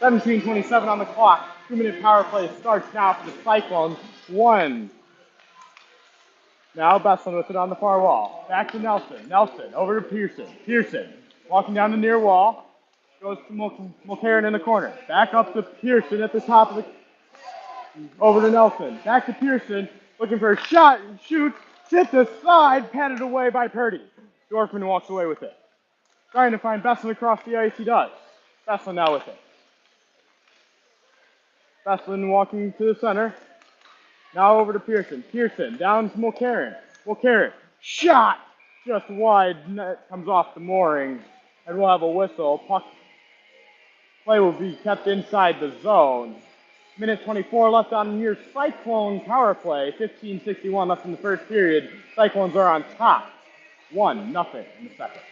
A: $17:27 on the clock. 2-minute power play starts now for the Cyclones. 1. Now Bethlin with it on the far wall. Back to Nelson. Nelson over to Pearson. Pearson walking down the near wall. Goes to Mulcairn in the corner. Back up to Pearson at the top of the... Over to Nelson. Back to Pearson. Looking for a shot and shoots. Tipped aside. Patted away by Purdy. Dorfman walks away with it. Trying to find Bestlin across the ice. He does. Bestlin now with it. Veslin walking to the center. Now over to Pearson. Pearson down to Mulcairn. Mulcairn shot just wide. Net comes off the mooring, and we'll have a whistle. Puck play will be kept inside the zone. Minute 24 left on your Cyclone power play. 15:61 left in the first period. Cyclones are on top. 1-0 in the second.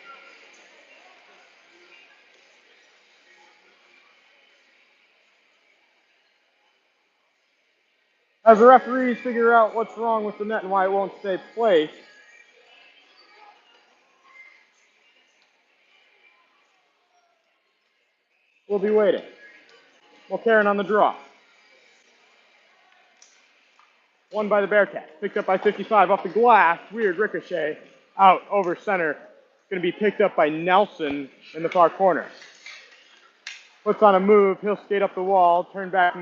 A: As the referees figure out what's wrong with the net and why it won't stay placed, we'll be waiting. Mulcairn on the draw. Won by the Bearcats. Picked up by 55 off the glass. Weird ricochet out over center. Going to be picked up by Nelson in the far corner. Puts on a move. He'll skate up the wall. Turn back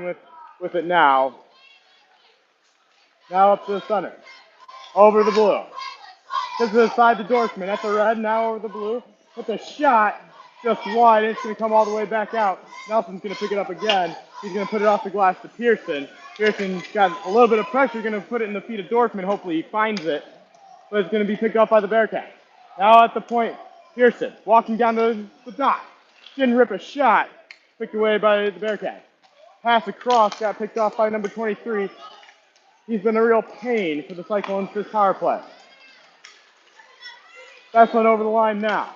A: with it now. Now up to the center. Over the blue. Gets to the side to Dorfman. At the red. Now over the blue. With a shot just wide. It's going to come all the way back out. Nelson's going to pick it up again. He's going to put it off the glass to Pearson. Pearson's got a little bit of pressure. Going to put it in the feet of Dorfman. Hopefully he finds it. But it's going to be picked up by the Bearcats. Now at the point, Pearson walking down the dot. Didn't rip a shot. Picked away by the Bearcats. Pass across. Got picked off by number 23. He's been a real pain for the Cyclones this power play. That's one over the line now.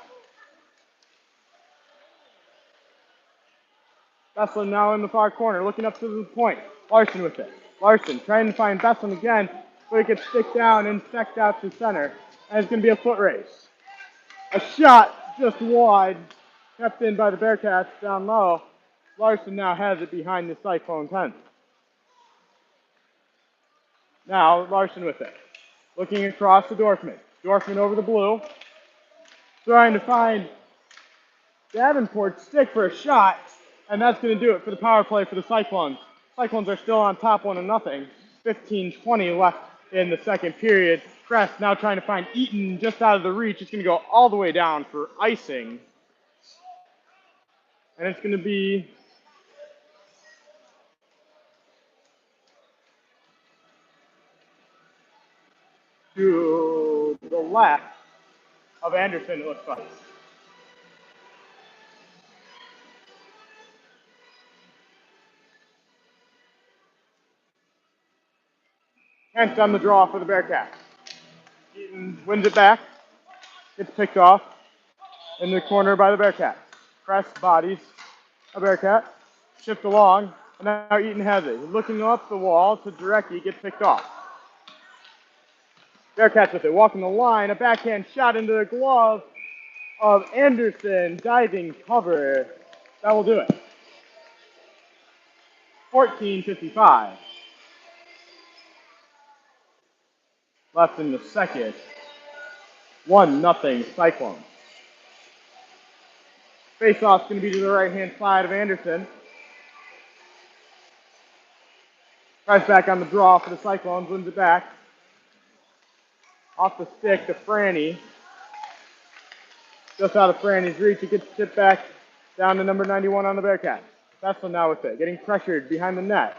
A: Veslin now in the far corner, looking up to the point. Larson with it. Larson trying to find Veslin again, but it gets stick down and stacked out to center. And it's going to be a foot race. A shot just wide, kept in by the Bearcats down low. Larson now has it behind the Cyclone 10. Now Larson with it. Looking across to Dorfman. Dorfman over the blue. Trying to find Davenport's stick for a shot. And that's going to do it for the power play for the Cyclones. Cyclones are still on top 1-0. 15:20 left in the second period. Crest now trying to find Eaton just out of the reach. It's going to go all the way down for icing. And it's going to be to the left of Anderson, it looks like. Hence on the draw for the Bearcats. Eaton wins it back. Gets picked off in the corner by the Bearcats. Crest bodies a Bearcat. Shift along. And now Eaton has it. He's looking up the wall to Jarecki. Gets picked off. Bearcats with it. Walking the line. A backhand shot into the glove of Anderson. Diving cover. That will do it. 14:55. Left in the second. 1-0 Cyclones. Face-off's going to be to the right-hand side of Anderson. Tries back on the draw for the Cyclones. Wins it back. Off the stick to Franny. Just out of Franny's reach. It gets tipped back down to number 91 on the Bearcats. Veslin now with it. Getting pressured behind the net.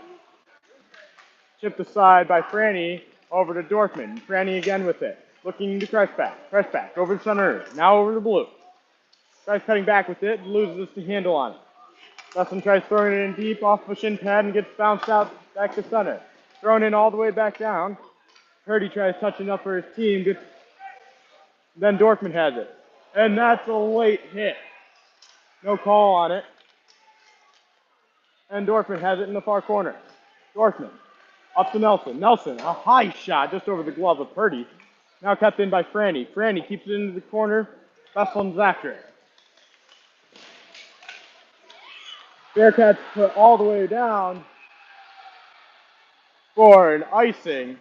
A: Chipped aside by Franny. Over to Dorfman. Franny again with it. Looking to Crestback. Crestback over the center. Now over the blue. Tries cutting back with it. Loses the handle on it. Veslin tries throwing it in deep off the shin pad and gets bounced out back to center. Thrown in all the way back down. Purdy tries touching up for his team. Then Dorfman has it. And that's a late hit. No call on it. And Dorfman has it in the far corner. Dorfman. Up to Nelson. Nelson, a high shot just over the glove of Purdy. Now kept in by Franny. Franny keeps it into the corner. Veslin's after it. Bearcats put all the way down for an icing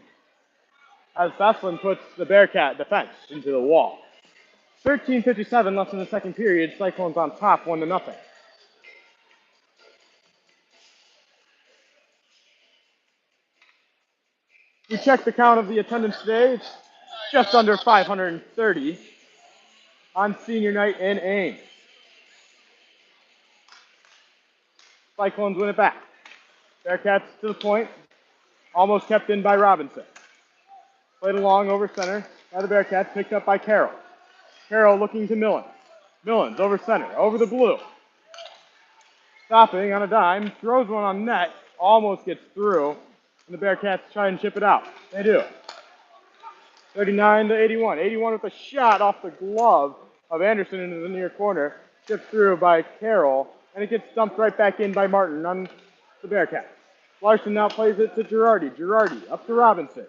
A: as Veslin puts the Bearcat defense into the wall. 13:57 left in the second period. Cyclones on top, 1-0. We checked the count of the attendance today. It's just under 530 on senior night in Ames. Cyclones win it back. Bearcats to the point, almost kept in by Robinson. Played along over center by the Bearcats, picked up by Carroll. Carroll looking to Millens. Millens over center, over the blue. Stopping on a dime, throws one on net, almost gets through, and the Bearcats try and chip it out. They do. 39 to 81. 81 with a shot off the glove of Anderson into the near corner. Chipped through by Carroll, and it gets dumped right back in by Martin on the Bearcats. Larson now plays it to Girardi. Girardi up to Robinson.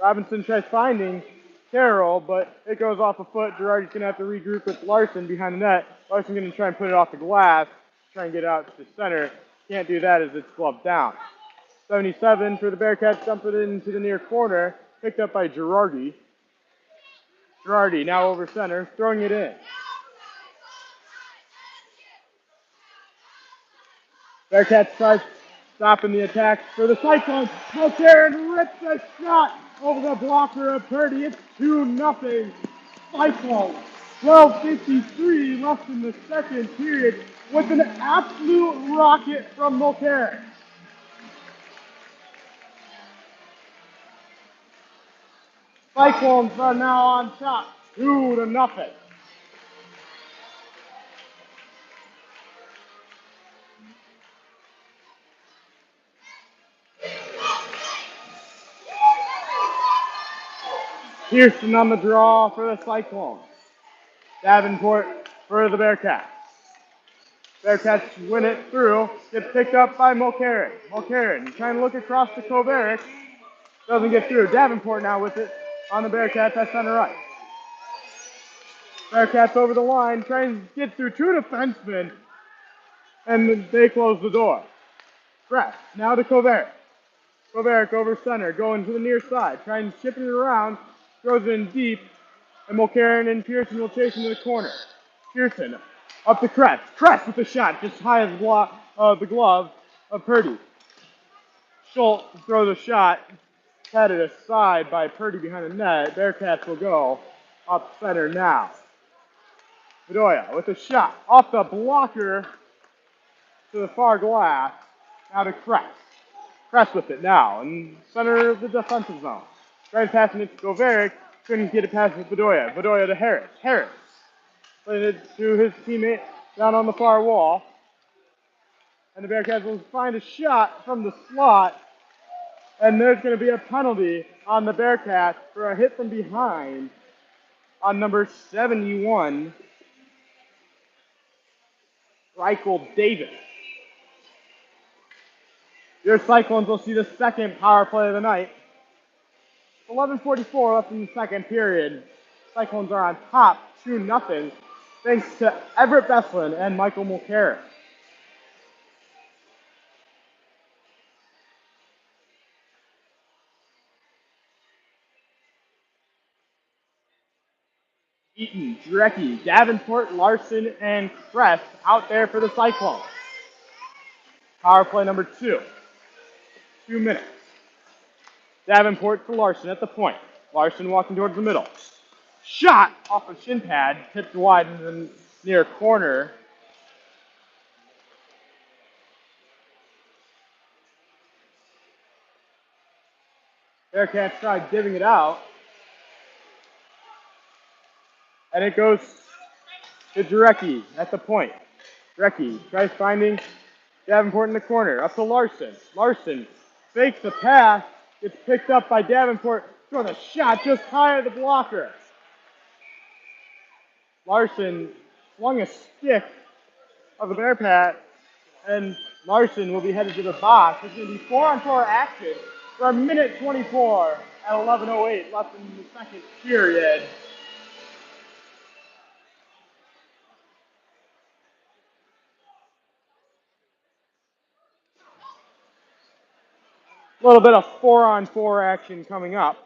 A: Robinson tries finding Carroll, but it goes off a foot. Girardi's going to have to regroup with Larson behind the net. Larson's going to try and put it off the glass, try and get it out to the center. Can't do that as it's gloved down. 77 for the Bearcats, dump it into the near corner. Picked up by Girardi. Girardi now over center, throwing it in. Bearcats tries stopping the attack for the Cyclones. Mulcairn rips a shot over the blocker of Purdy. It's 2-0 Cyclones. 12:53 left in the second period with an absolute rocket from Mulcairn. Cyclones are now on top, 2-0. Pearson on the draw for the Cyclones. Davenport for the Bearcats. Bearcats win it through. Gets picked up by Mulcairn. Mulcairn trying to look across to Kovaric. Doesn't get through. Davenport now with it on the Bearcats at center right. Bearcats over the line, trying to get through two defensemen, and they close the door. Press now to Kovaric. Kovaric over center, going to the near side, trying to chip it around, throws it in deep, and Mulcairn and Pearson will chase into the corner. Pearson up to Kress. Kress with the shot, just high as the glove of Purdy. Schultz throws a shot, headed aside by Purdy behind the net. Bearcats will go up center now. Bedoya with a shot off the blocker to the far glass. Now to Kress. Kress with it now in center of the defensive zone. Trying passing it to Kovaric. Couldn't get it past Bedoya. Bedoya to Harris. Harris played it to his teammate down on the far wall. And the Bearcats will find a shot from the slot. And there's going to be a penalty on the Bearcats for a hit from behind on number 71, Reichel Davis. Your Cyclones will see the second power play of the night. 11:44 left in the second period. Cyclones are on top, 2-0, thanks to Everett Beslin and Michael Mulcairn. Eaton, Drecke, Davenport, Larson, and Kress out there for the Cyclones. Power play number 2. 2 minutes. Davenport for Larson at the point. Larson walking towards the middle. Shot off a shin pad, tipped wide in the near corner. Bearcats tried divvying it out. And it goes to Drecke at the point. Drecke tries finding Davenport in the corner. Up to Larson. Larson fakes the pass. Gets picked up by Davenport. Throwing a shot just high of the blocker. Larson swung a stick of the Bearcat. And Larson will be headed to the box. It's going to be 4-on-4 action for a minute 24 at 11:08 left in the second period. A little bit of 4-on-4 action coming up.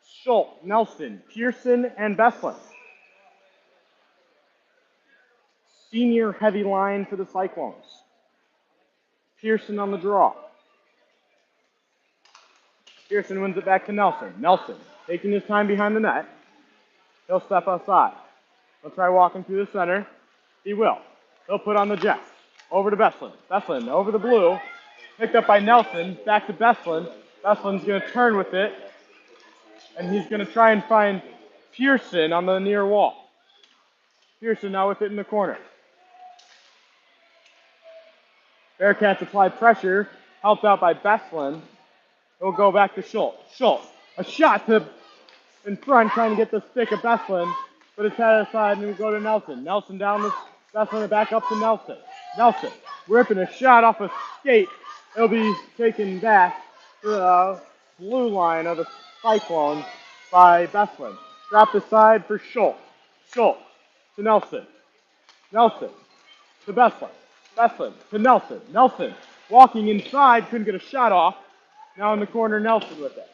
A: Schultz, Nelson, Pearson, and Beslin. Senior heavy line for the Cyclones. Pearson on the draw. Pearson wins it back to Nelson. Nelson taking his time behind the net. He'll step outside. He'll try walking through the center. He will. He'll put on the jet. Over to Beslin. Beslin over the blue. Picked up by Nelson, back to Beslin. Beslin's going to turn with it, and he's going to try and find Pearson on the near wall. Pearson now with it in the corner. Bearcats apply pressure, helped out by Beslin. It'll go back to Schultz. Schultz, a shot to in front, trying to get the stick of Beslin, but it's headed aside, and we go to Nelson. Nelson down with Beslin, and back up to Nelson. Nelson ripping a shot off a skate. It'll be taken back to the blue line of the Cyclones by Beslin. Dropped aside for Schultz. Schultz to Nelson. Nelson to Beslin. Beslin to Nelson. Nelson walking inside, couldn't get a shot off. Now in the corner, Nelson with it.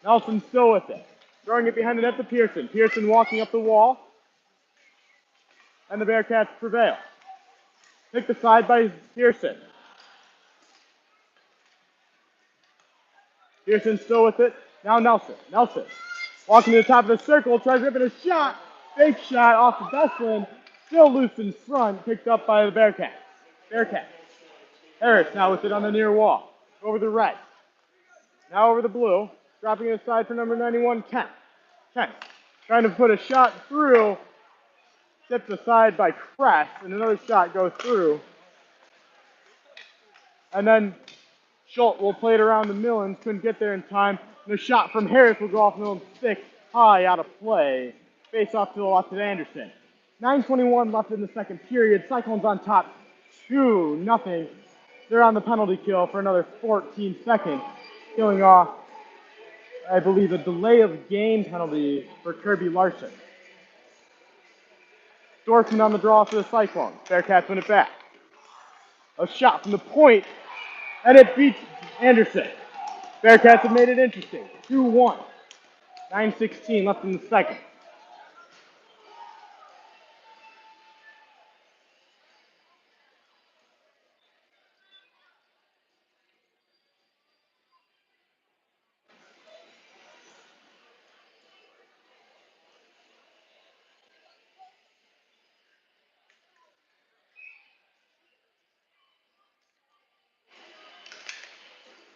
A: Nelson still with it. Throwing it behind the net to Pearson. Pearson walking up the wall. And the Bearcats prevail. Picked aside by Pearson. Pearson still with it. Now Nelson. Nelson walking to the top of the circle. Tries ripping a shot. Fake shot off of Beslin. Still loose in front. Picked up by the Bearcats. Bearcats. Harris now with it on the near wall. Over the red. Now over the blue. Dropping it aside for number 91, Kent. Kent trying to put a shot through. Tipped aside by Kress. And another shot goes through. And then Schultz will play it around to Millens. Couldn't get there in time. And a shot from Harris will go off Millens' stick high out of play. Face off to the left of Anderson. 9:21 left in the second period. Cyclones on top 2-0. They're on the penalty kill for another 14 seconds. Killing off, I believe, a delay of game penalty for Kirby Larson. Dorfman on the draw for the Cyclones. Bearcats win it back. A shot from the point, and it beats Anderson. Bearcats have made it interesting. 2-1. 9:16 left in the second.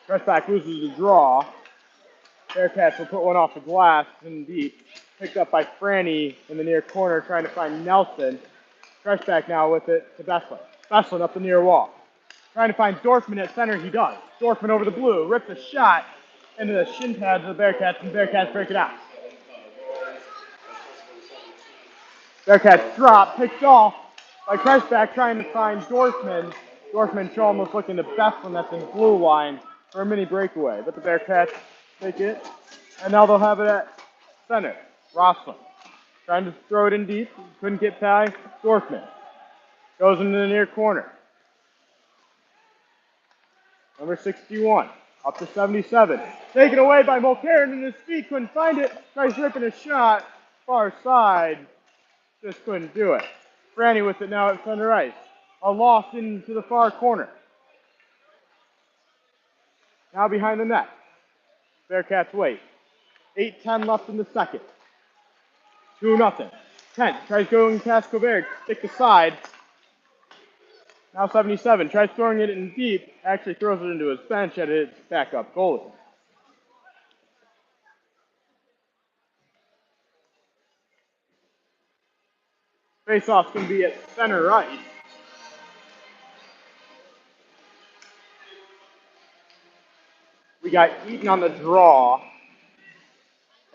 A: Pressback loses the draw. Bearcats will put one off the glass and deep. Picked up by Franny in the near corner, trying to find Nelson. Pressback now with it to Beslin. Beslin up the near wall. Trying to find Dorfman at center, he does. Dorfman over the blue, rips a shot into the shin pads of the Bearcats, and the Bearcats break it out. Bearcats drop, picked off by Pressback, trying to find Dorfman. Dorfman almost looking to Beslin that's in blue line for a mini breakaway, but the Bearcats take it, and now they'll have it at center. Roslin trying to throw it in deep, couldn't get by Dorfman. Goes into the near corner. Number 61, up to 77. Taken away by Mulcairn, and his feet couldn't find it. Tries ripping a shot, far side, just couldn't do it. Franny with it now at center ice. A loss into the far corner. Now behind the net. Bearcats wait. 8:10 left in the second. 2-0. Kent tries going past Koberg, stick aside. Now 77, tries throwing it in deep, actually throws it into his bench at its backup goalie. Face-off's going to be at center ice. We got Eaton on the draw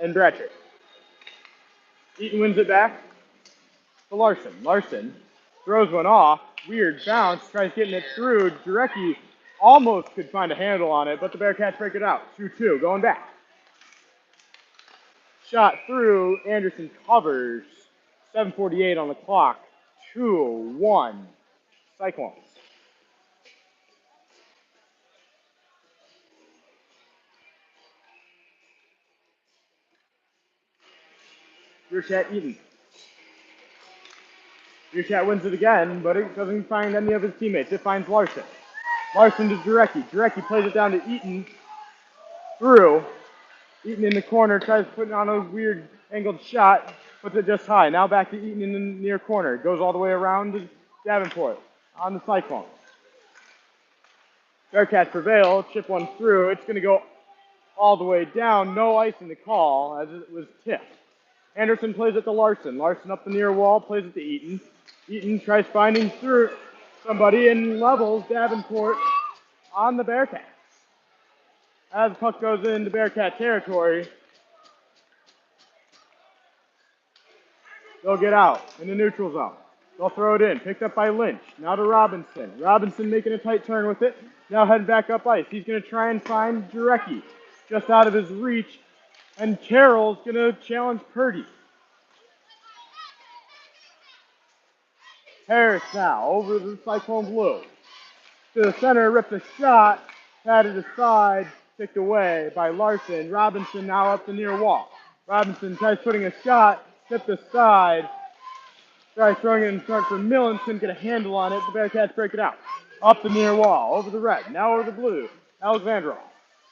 A: and Bratcher. Eaton wins it back to Larson. Larson throws one off. Weird bounce. Tries getting it through. Jarecki almost could find a handle on it, but the Bearcats break it out. 2-2. Going back. Shot through. Anderson covers. 7:48 on the clock. 2-1. Cyclones. Burchett Eaton. Burchett wins it again, but it doesn't find any of his teammates. It finds Larson. Larson to Jarecki. Jarecki plays it down to Eaton. Through. Eaton in the corner, tries putting on a weird angled shot, puts it just high. Now back to Eaton in the near corner. Goes all the way around to Davenport on the Cyclones. Bearcats prevail, chip one through. It's going to go all the way down. No ice in the call as it was tipped. Anderson plays it to Larson. Larson up the near wall, plays it to Eaton. Eaton tries finding through somebody and levels Davenport on the Bearcats. As the puck goes into Bearcat territory, they'll get out in the neutral zone. They'll throw it in, picked up by Lynch. Now to Robinson. Robinson making a tight turn with it. Now heading back up ice. He's going to try and find Jarecki just out of his reach. And Carroll's going to challenge Purdy. Harris now over the Cyclone Blue. To the center, ripped a shot, patted aside, picked away by Larson. Robinson now up the near wall. Robinson tries putting a shot, tipped aside, tries throwing it in front for Millen, couldn't get a handle on it. The Bearcats break it out. Up the near wall, over the red, now over the blue. Alexandrov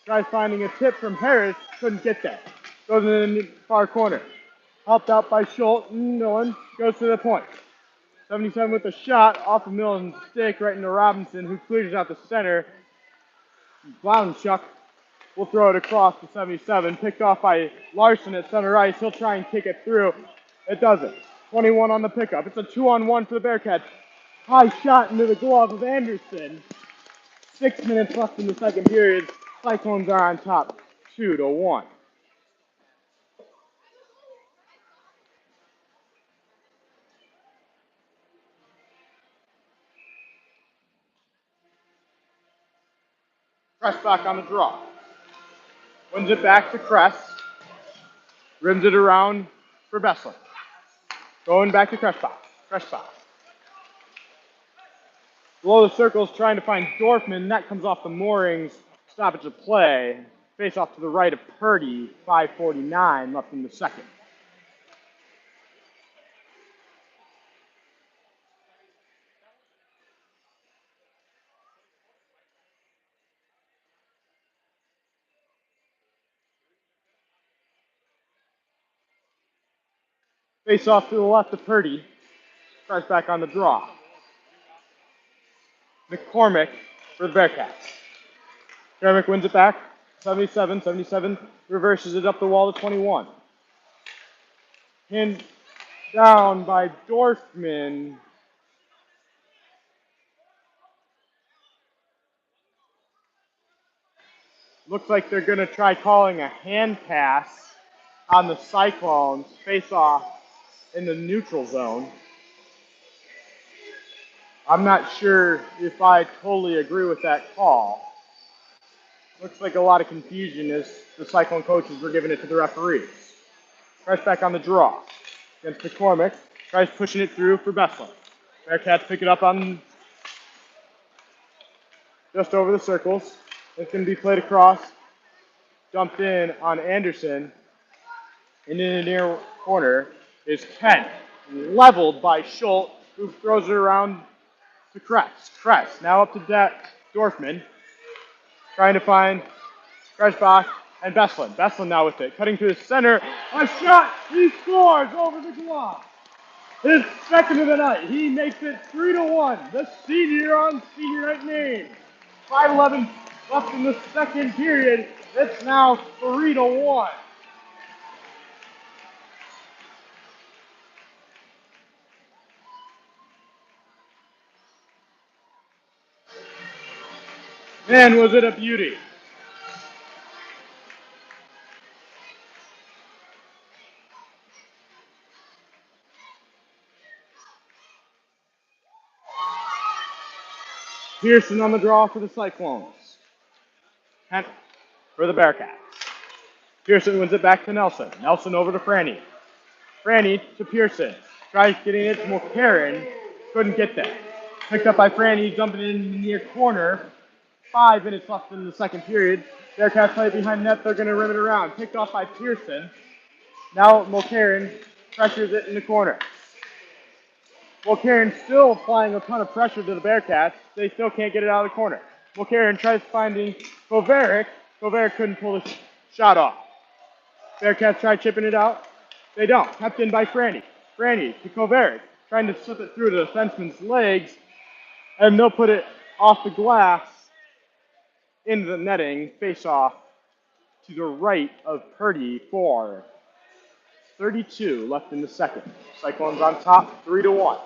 A: tries finding a tip from Harris, couldn't get that. Goes in the far corner. Helped out by Schultz, and Millen goes to the point. 77 with a shot off of Millen's stick right into Robinson, who clears out the center. Blounchuk will throw it across to 77, picked off by Larson at center ice. He'll try and kick it through. It doesn't. 21 on the pickup. It's a 2-on-1 for the Bearcats. High shot into the glove of Anderson. 6 minutes left in the second period. Cyclones are on top, 2-1. Kressbach on the draw. Wins it back to Kress. Rims it around for Bessler. Going back to Kressbach. Kressbach. Below the circles, trying to find Dorfman. That comes off the moorings. Stoppage of play. Face off to the right of Purdy. 5:49 left in the second. Face off to the left of Purdy. Tries back on the draw. McCormick for the Bearcats. McCormick wins it back. 77. 77 reverses it up the wall to 21. Pinned down by Dorfman. Looks like they're going to try calling a hand pass on the Cyclones. Face off in the neutral zone. I'm not sure if I totally agree with that call. Looks like a lot of confusion as the Cyclone coaches were giving it to the referees. Tries back on the draw against McCormick. Tries pushing it through for Bessler. Bearcats pick it up on just over the circles. It's going to be played across. Dumped in on Anderson. And in the near corner is Kent. Leveled by Schultz, who throws it around to Kress. Kress now up to Dorfman. Trying to find Kressbach and Beslin. Beslin now with it. Cutting to the center. A shot. He scores over the glove. His second of the night. He makes it 3-1. The senior on senior night name. 5:11 left in the second period. It's now 3-1. Man, was it a beauty. Pearson on the draw for the Cyclones. Kent for the Bearcats. Pearson wins it back to Nelson. Nelson over to Franny. Franny to Pearson. Tries getting it to McCarron. Couldn't get that. Picked up by Franny, jumping in the near corner. 5 minutes left in the second period. Bearcats play behind net. They're going to rim it around. Picked off by Pearson. Now McCarron pressures it in the corner. McCarron still applying a ton of pressure to the Bearcats. They still can't get it out of the corner. McCarron tries finding Kovarik. Kovarik couldn't pull the shot off. Bearcats try chipping it out. They don't. Kept in by Franny. Franny to Kovarik. Trying to slip it through the defenseman's legs. And they'll put it off the glass into the netting, face off to the right of Purdy for 32 left in the second. Cyclones on top, 3-1.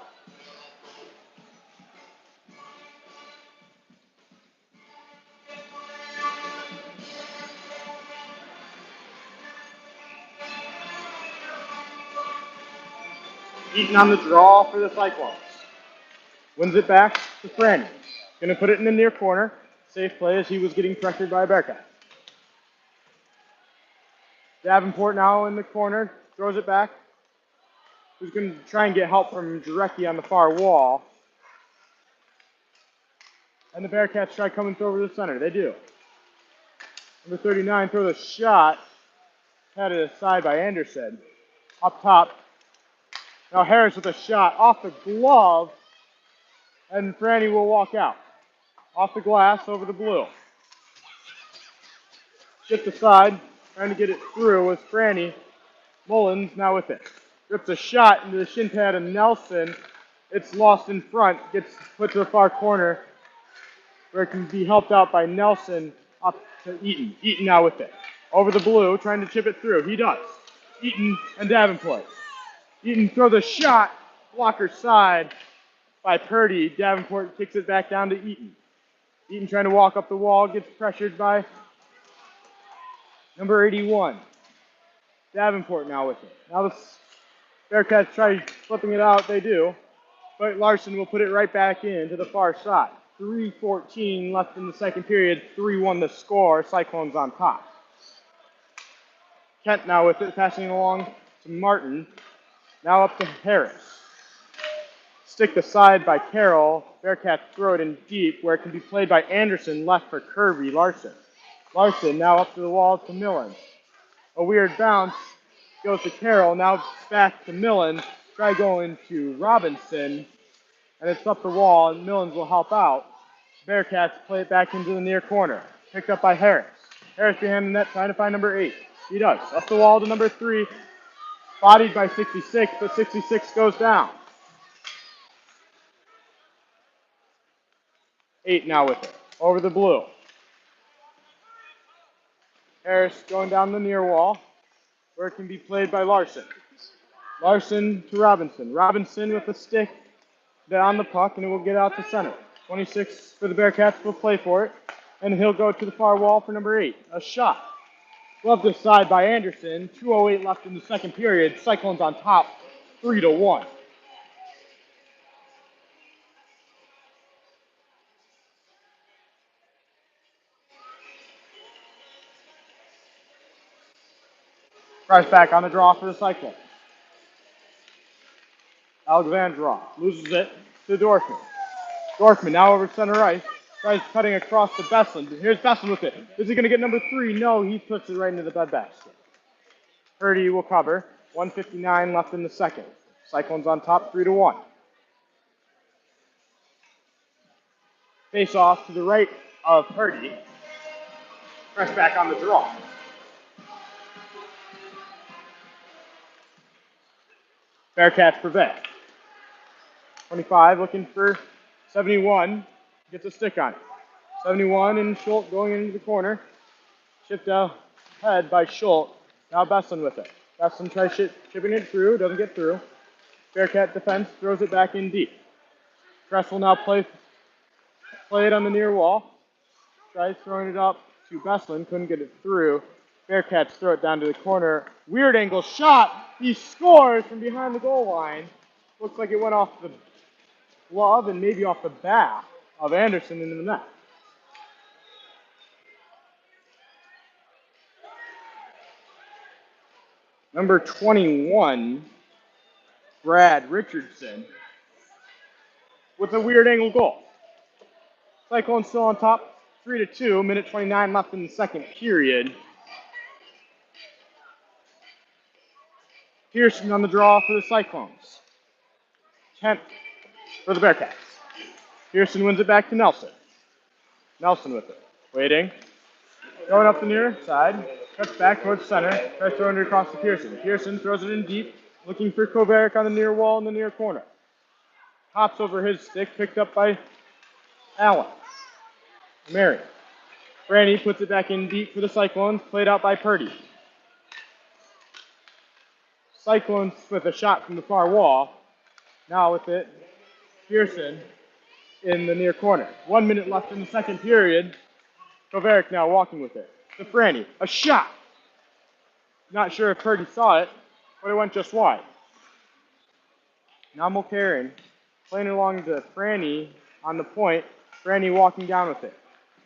A: Eaton on the draw for the Cyclones. Wins it back to Franny. Gonna put it in the near corner. Safe play as he was getting pressured by a Bearcat. Davenport now in the corner, throws it back. Who's gonna try and get help from Jarecki on the far wall. And the Bearcats try coming through over the center. They do. Number 39 throws a shot. Headed aside by Anderson. Up top. Now Harris with a shot off the glove. And Franny will walk out. Off the glass over the blue. Shift aside. Trying to get it through was Franny. Mullins now with it. Rips a shot into the shin pad of Nelson. It's lost in front. Gets put to the far corner where it can be helped out by Nelson up to Eaton. Eaton now with it. Over the blue, trying to chip it through. He does. Eaton and Davenport. Eaton throws a shot. Blocker side by Purdy. Davenport kicks it back down to Eaton. Eaton trying to walk up the wall. Gets pressured by number 81. Davenport now with it. Now the Bearcats try flipping it out. They do. But Larson will put it right back in to the far side. 3:14 left in the second period. 3-1 the score. Cyclones on top. Kent now with it, passing along to Martin. Now up to Harris. Stick aside by Carroll. Bearcats throw it in deep where it can be played by Anderson, left for Kirby Larson. Larson now up to the wall to Millen. A weird bounce goes to Carroll. Now back to Millen. Try going to Robinson. And it's up the wall, and Millens will help out. Bearcats play it back into the near corner. Picked up by Harris. Harris behind the net, trying to find number 8. He does. Up the wall to number 3. Bodied by 66, but 66 goes down. 8 now with it. Over the blue. Harris going down the near wall, where it can be played by Larson. Larson to Robinson. Robinson with a stick on the puck, and it will get out to center. 26 for the Bearcats will play for it, and he'll go to the far wall for number 8. A shot. Gloved aside by Anderson. 2:08 left in the second period. Cyclones on top, 3-1. Price back on the draw for the Cyclones. Alexandrov loses it to Dorfman. Dorfman now over center ice. Tries cutting across to Besson. Here's Besson with it. Is he going to get number 3? No, he puts it right into the bed basket. Purdy will cover. 1:59 left in the second. Cyclones on top, 3-1. Face off to the right of Purdy. Press back on the draw. Bearcats prevent. 25 looking for 71. Gets a stick on it. 71 and Schultz going into the corner. Chipped out head by Schultz. Now Besson with it. Besson tries chipping it through. Doesn't get through. Bearcat defense throws it back in deep. Kress will now play it on the near wall. Tries throwing it up to Besson. Couldn't get it through. Bearcats throw it down to the corner. Weird angle shot. He scores from behind the goal line. Looks like it went off the glove and maybe off the back of Anderson into the net. Number 21, Brad Richardson, with a weird angle goal. Cyclones still on top, 3-2, minute 29 left in the second period. Pearson on the draw for the Cyclones. 10th for the Bearcats. Pearson wins it back to Nelson. Nelson with it. Waiting. Going up the near side. Cuts back towards center. Tries throwing it across to Pearson. Pearson throws it in deep. Looking for Kovarik on the near wall in the near corner. Hops over his stick. Picked up by Allen. Marion. Franny puts it back in deep for the Cyclones, played out by Purdy. Cyclones with a shot from the far wall. Now with it, Pearson in the near corner. 1 minute left in the second period. Kovarik now walking with it. To Franny, a shot. Not sure if Purdy saw it, but it went just wide. Now Mulcairn playing along to Franny on the point. Franny walking down with it.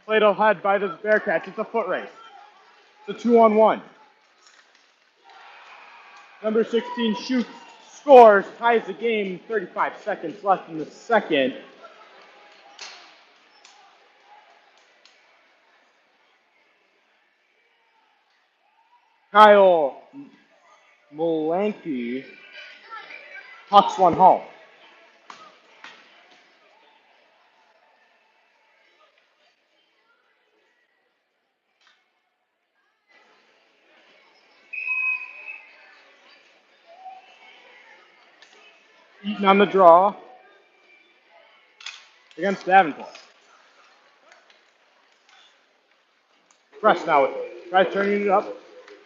A: Played ahead by the Bearcats. It's a foot race. It's a 2-on-1. Number 16 shoots, scores, ties the game. 35 seconds left in the second. Kyle Malanky pucks one home. Eaton on the draw against Davenport. Press now with it. Tries turning it up.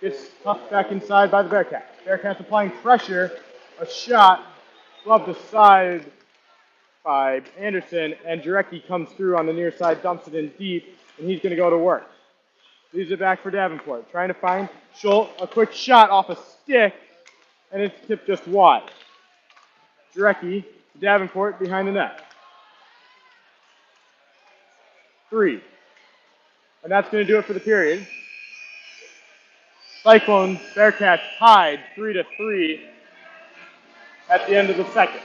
A: Gets tucked back inside by the Bearcats. Bearcats applying pressure. A shot. Glove aside by Anderson. And Jarecki comes through on the near side, dumps it in deep, and he's going to go to work. Leaves it back for Davenport. Trying to find Schultz. A quick shot off a stick, and it's tipped just wide. Jarecki, Davenport behind the net. 3. And that's going to do it for the period. Cyclones, Bearcats tied 3-3 at the end of the second.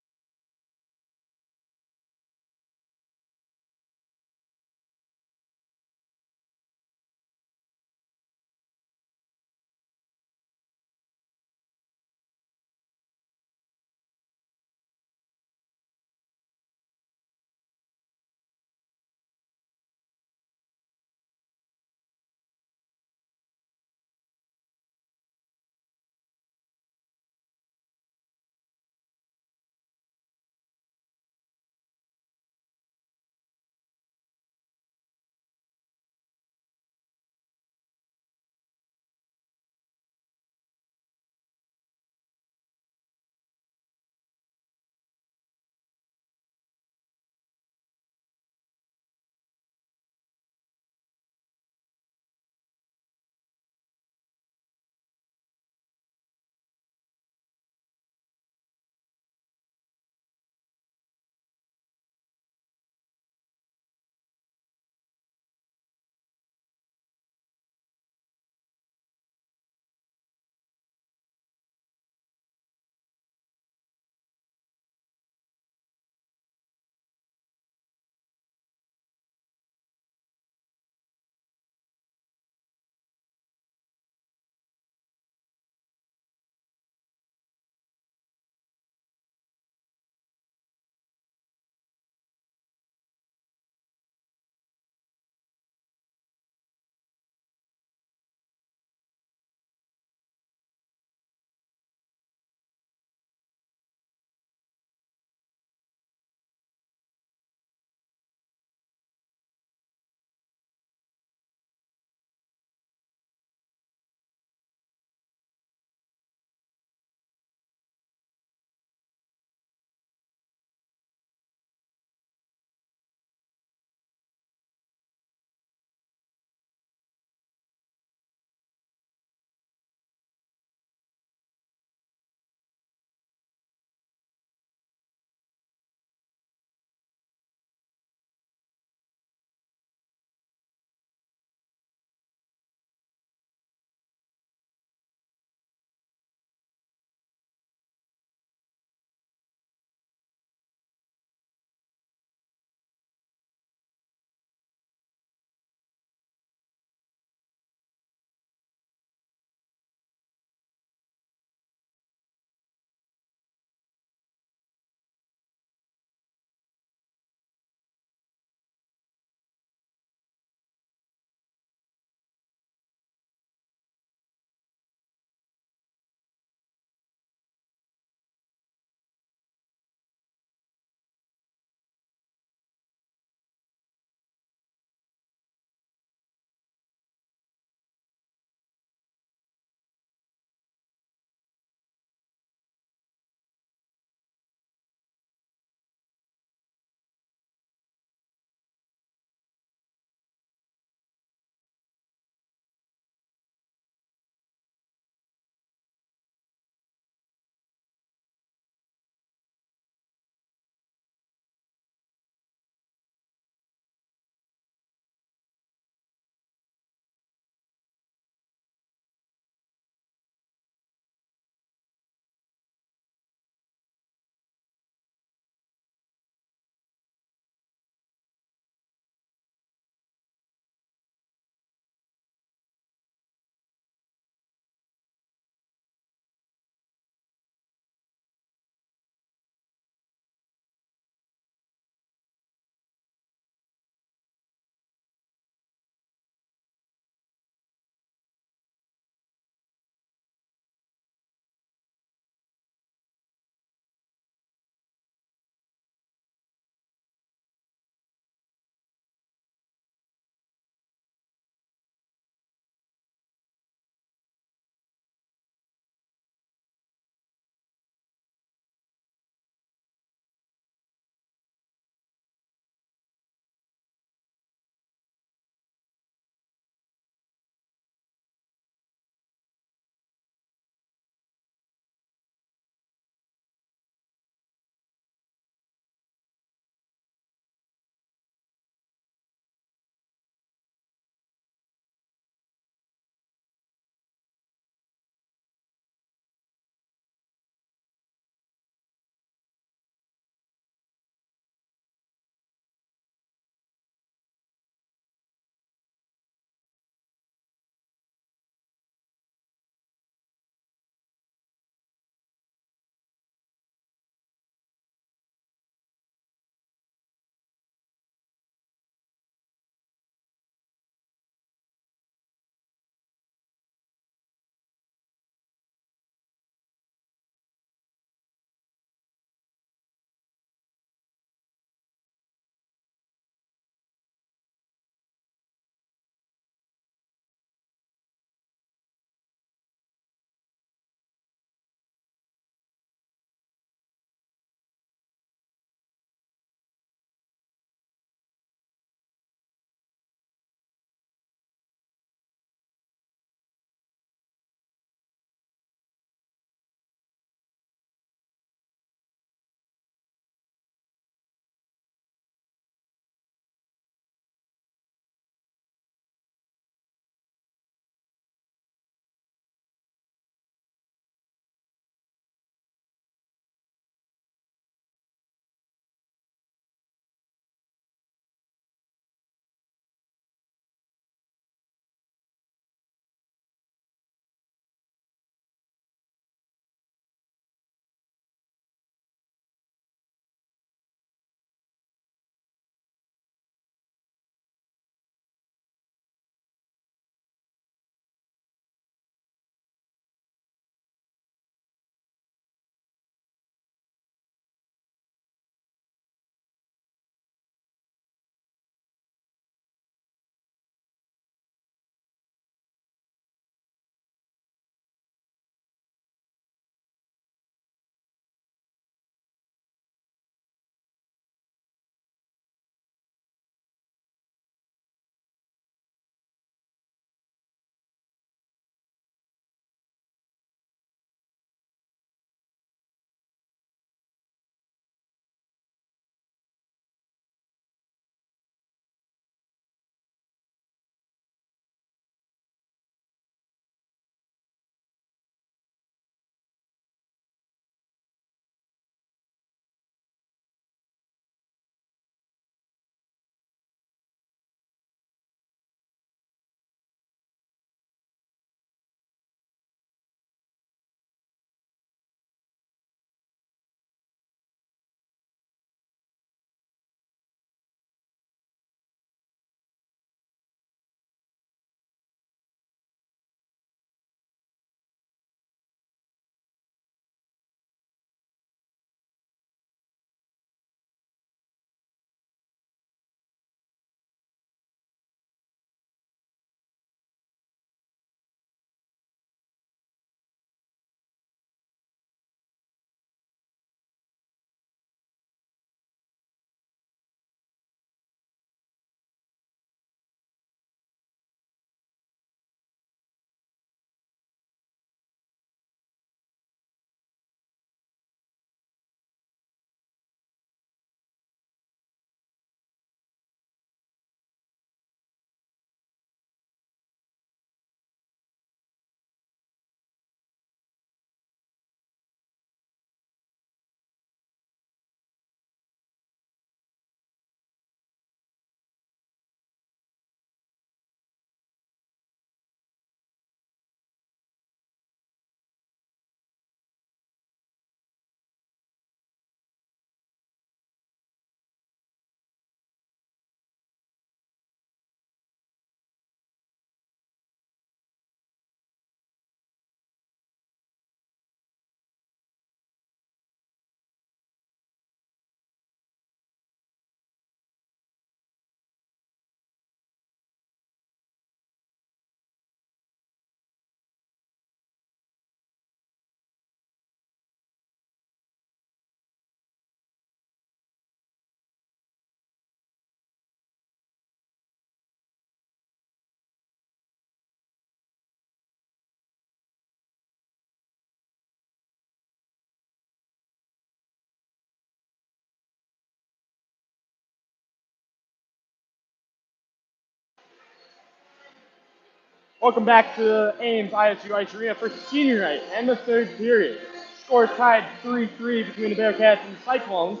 A: Welcome back to the Ames ISU Ice Arena for senior night and the third period. Scores tied 3-3 between the Bearcats and the Cyclones.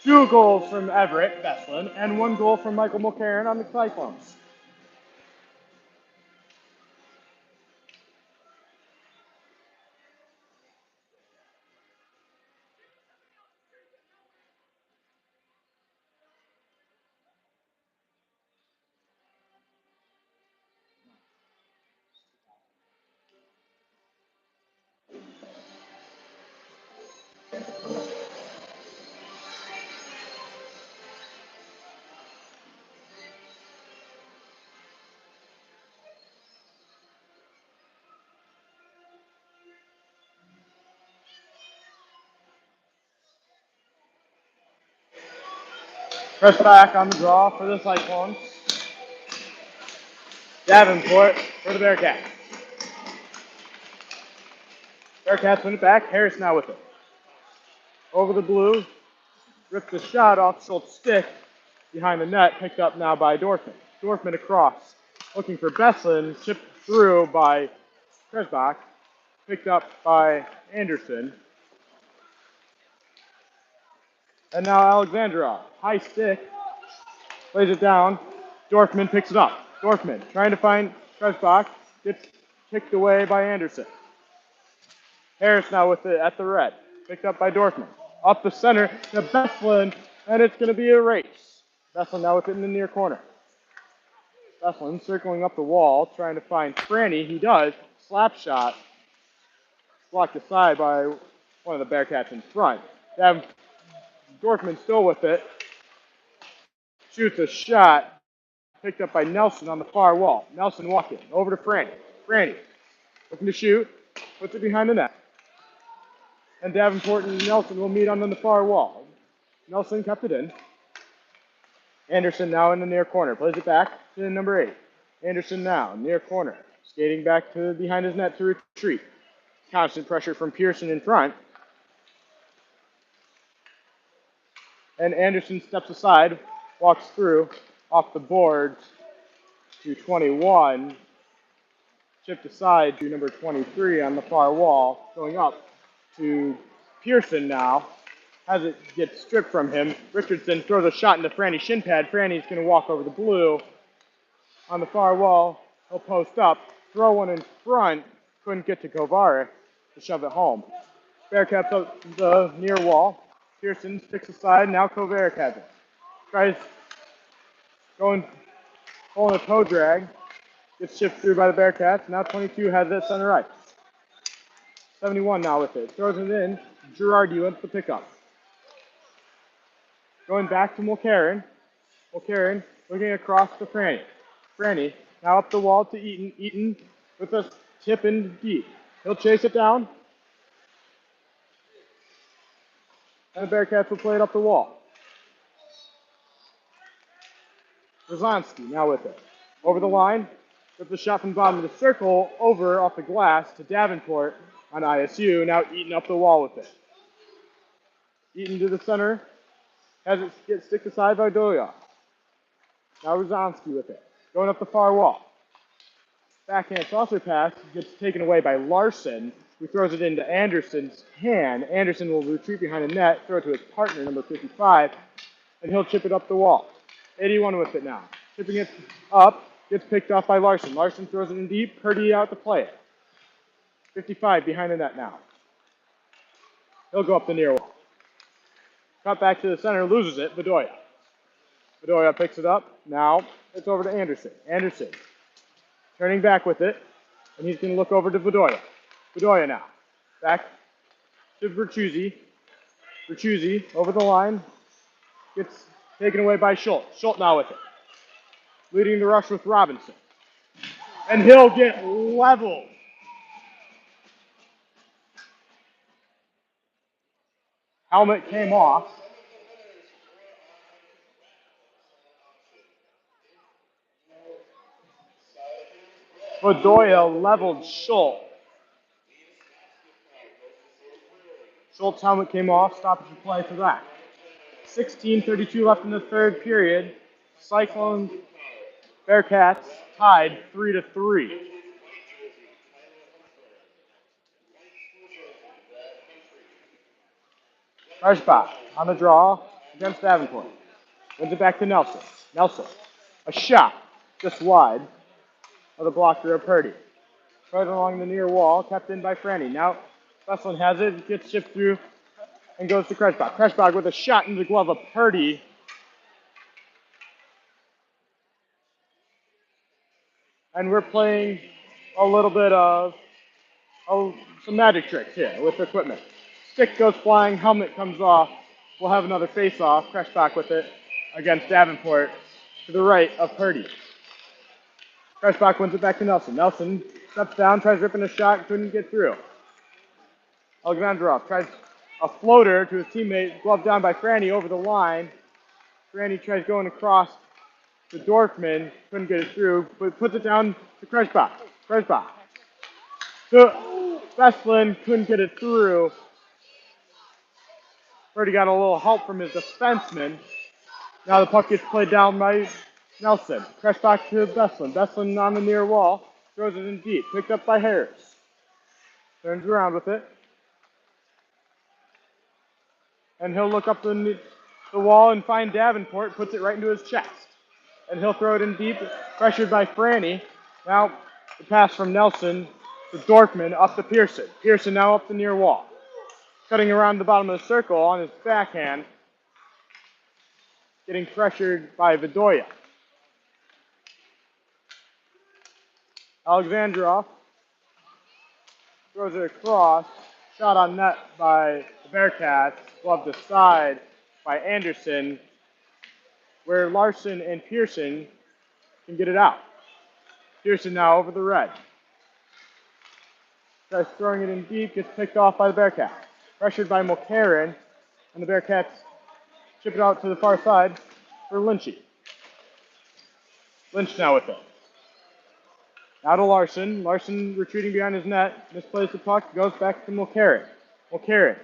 A: 2 goals from Everett Beslin and 1 goal from Michael Mulcairn on the Cyclones. Press back on the draw for the Cyclones. Davenport for the Bearcats. Bearcats win it back. Harris now with it. Over the blue. Ripped the shot off Schultz's stick behind the net. Picked up now by Dorfman. Dorfman across. Looking for Beslin. Chipped through by Kresbach. Picked up by Anderson. And now Alexandrov. High stick. Plays it down. Dorfman picks it up. Dorfman trying to find Kresbach. Gets kicked away by Anderson. Harris now with it at the red. Picked up by Dorfman. Up the center to Beslin, and it's going to be a race. Beslin now with it in the near corner. Beslin circling up the wall, trying to find Franny. He does. Slap shot. Blocked aside by one of the Bearcats in front. Dorfman still with it. Shoots a shot. Picked up by Nelson on the far wall. Nelson walking over to Franny. Franny looking to shoot. Puts it behind the net. And Davenport and Nelson will meet on the far wall. Nelson kept it in. Anderson now in the near corner. Plays it back to number 8. Anderson now, near corner. Skating back to behind his net to retreat. Constant pressure from Pearson in front. And Anderson steps aside, walks through, off the boards to 21. Chipped aside to number 23 on the far wall. Going up to Pearson now. Has it get stripped from him. Richardson throws a shot into Franny's shin pad. Franny's going to walk over the blue. On the far wall, he'll post up. Throw one in front. Couldn't get to Kovarik to shove it home. Bearcats up the near wall. Pearson sticks aside. Now Kovarik has it. Tries pulling a toe drag. Gets shipped through by the Bearcats. Now 22 has it center ice. 71 now with it. Throws it in. Girardi wins the pickup. Going back to Mulcairn. Mulcairn looking across to Franny. Franny now up the wall to Eaton. Eaton with a tip in deep. He'll chase it down. And the Bearcats will play it up the wall. Rosansky now with it. Over the line. With the shot from the bottom of the circle. Over off the glass to Davenport on ISU. Now Eaton up the wall with it. Eaton to the center. Has it get stick aside by Doya. Now Rosansky with it. Going up the far wall. Backhand saucer pass gets taken away by Larson, who throws it into Anderson's hand. Anderson will retreat behind the net, throw it to his partner, number 55, and he'll chip it up the wall. 81 with it now. Chipping it up, gets picked off by Larson. Larson throws it in deep, Purdy out to play it. 55 behind the net now. He'll go up the near wall. Cut back to the center, loses it, Bedoya. Bedoya picks it up. Now it's over to Anderson. Anderson turning back with it, and he's going to look over to Bedoya. Bedoya now. Back to Bertuzzi. Bertuzzi over the line. Gets taken away by Schultz. Schultz now with it. Leading the rush with Robinson. And he'll get leveled. Helmet came off. Bedoya leveled Schultz. Schultz's helmet came off. Stoppage of play for that. 16:32 left in the third period. Cyclone Bearcats tied 3-3. Kurpiewski on the draw against Davenport. Wins it back to Nelson. Nelson, a shot just wide of the blocker of Purdy. Right along the near wall, kept in by Franny. Now Westland has it, gets shipped through, and goes to Kurpiewski. Kurpiewski with a shot into the glove of Purdy. And we're playing a little bit of some magic tricks here with equipment. Stick goes flying, helmet comes off. We'll have another face-off, Kurpiewski with it against Davenport to the right of Purdy. Kurpiewski wins it back to Nelson. Nelson steps down, tries ripping a shot, couldn't get through. Alexandrov tries a floater to his teammate, gloved down by Franny over the line. Franny tries going across to Dorfman, couldn't get it through, but puts it down to Kurpiewski. Kurpiewski to Westland, couldn't get it through. Purdy got a little help from his defenseman. Now the puck gets played down by Nelson. Kurpiewski to Westland. Westland on the near wall, throws it in deep, picked up by Harris. Turns around with it. And he'll look up the wall and find Davenport, puts it right into his chest. And he'll throw it in deep, pressured by Franny. Now the pass from Nelson to Dorfman up to Pearson. Pearson now up the near wall. Cutting around the bottom of the circle on his backhand. Getting pressured by Bedoya. Alexandrov throws it across. Shot on net by the Bearcats. Gloved aside by Anderson, where Larson and Pearson can get it out. Pearson now over the red. Tries throwing it in deep, gets picked off by the Bearcats. Pressured by Mulcairn, and the Bearcats chip it out to the far side for Lynchy. Lynch now with it. Now to Larson. Larson retreating behind his net. Misplays the puck. Goes back to Mulcairn. Mulcairn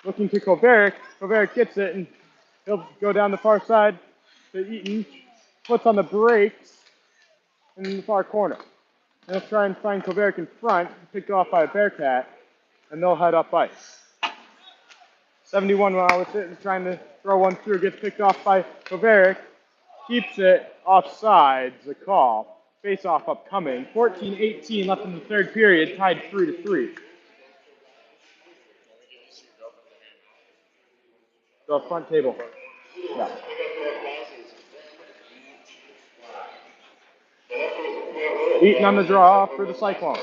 A: looking to Kovarik. Kovarik gets it, and he'll go down the far side to Eaton. Puts on the brakes in the far corner. And he'll try and find Kovarik in front. Picked off by a Bearcat. And they'll head up ice. 71 now with it, trying to throw one through, gets picked off by Kovarik, keeps it offside, the call. Face-off upcoming. 14-18 left in the third period, tied 3-3. The front table. Yeah. Eaton on the draw for the Cyclones.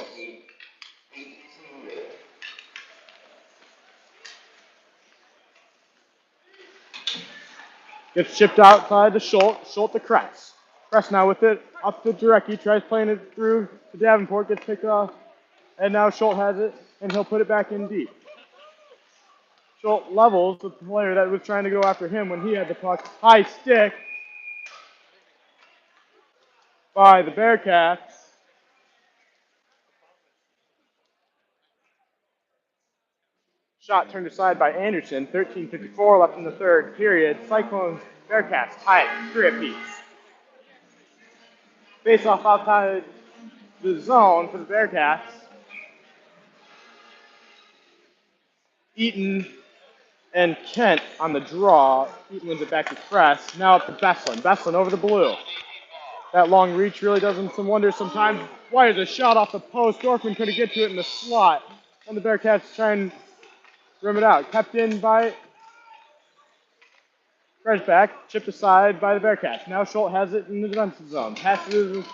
A: Gets chipped outside to Schultz. Schultz to Kress. Kress now with it. Up to Jarecki. Tries playing it through to Davenport. Gets picked off. And now Schultz has it. And he'll put it back in deep. Schultz levels the player that was trying to go after him when he had the puck. High stick by the Bearcats. Shot turned aside by Anderson. 13:54 left in the third period. Cyclones, Bearcats tied 3 apiece. Face off outside the zone for the Bearcats. Eaton and Kent on the draw. Eaton wins it back to Kress. Now up to Beslin. Beslin over the blue. That long reach really does him some wonders sometimes. Wires a shot off the post. Dorfman couldn't get to it in the slot. And the Bearcats try and rim it out. Kept in by Kurpiewski. Chipped aside by the Bearcats. Now Schultz has it in the defensive zone. Passes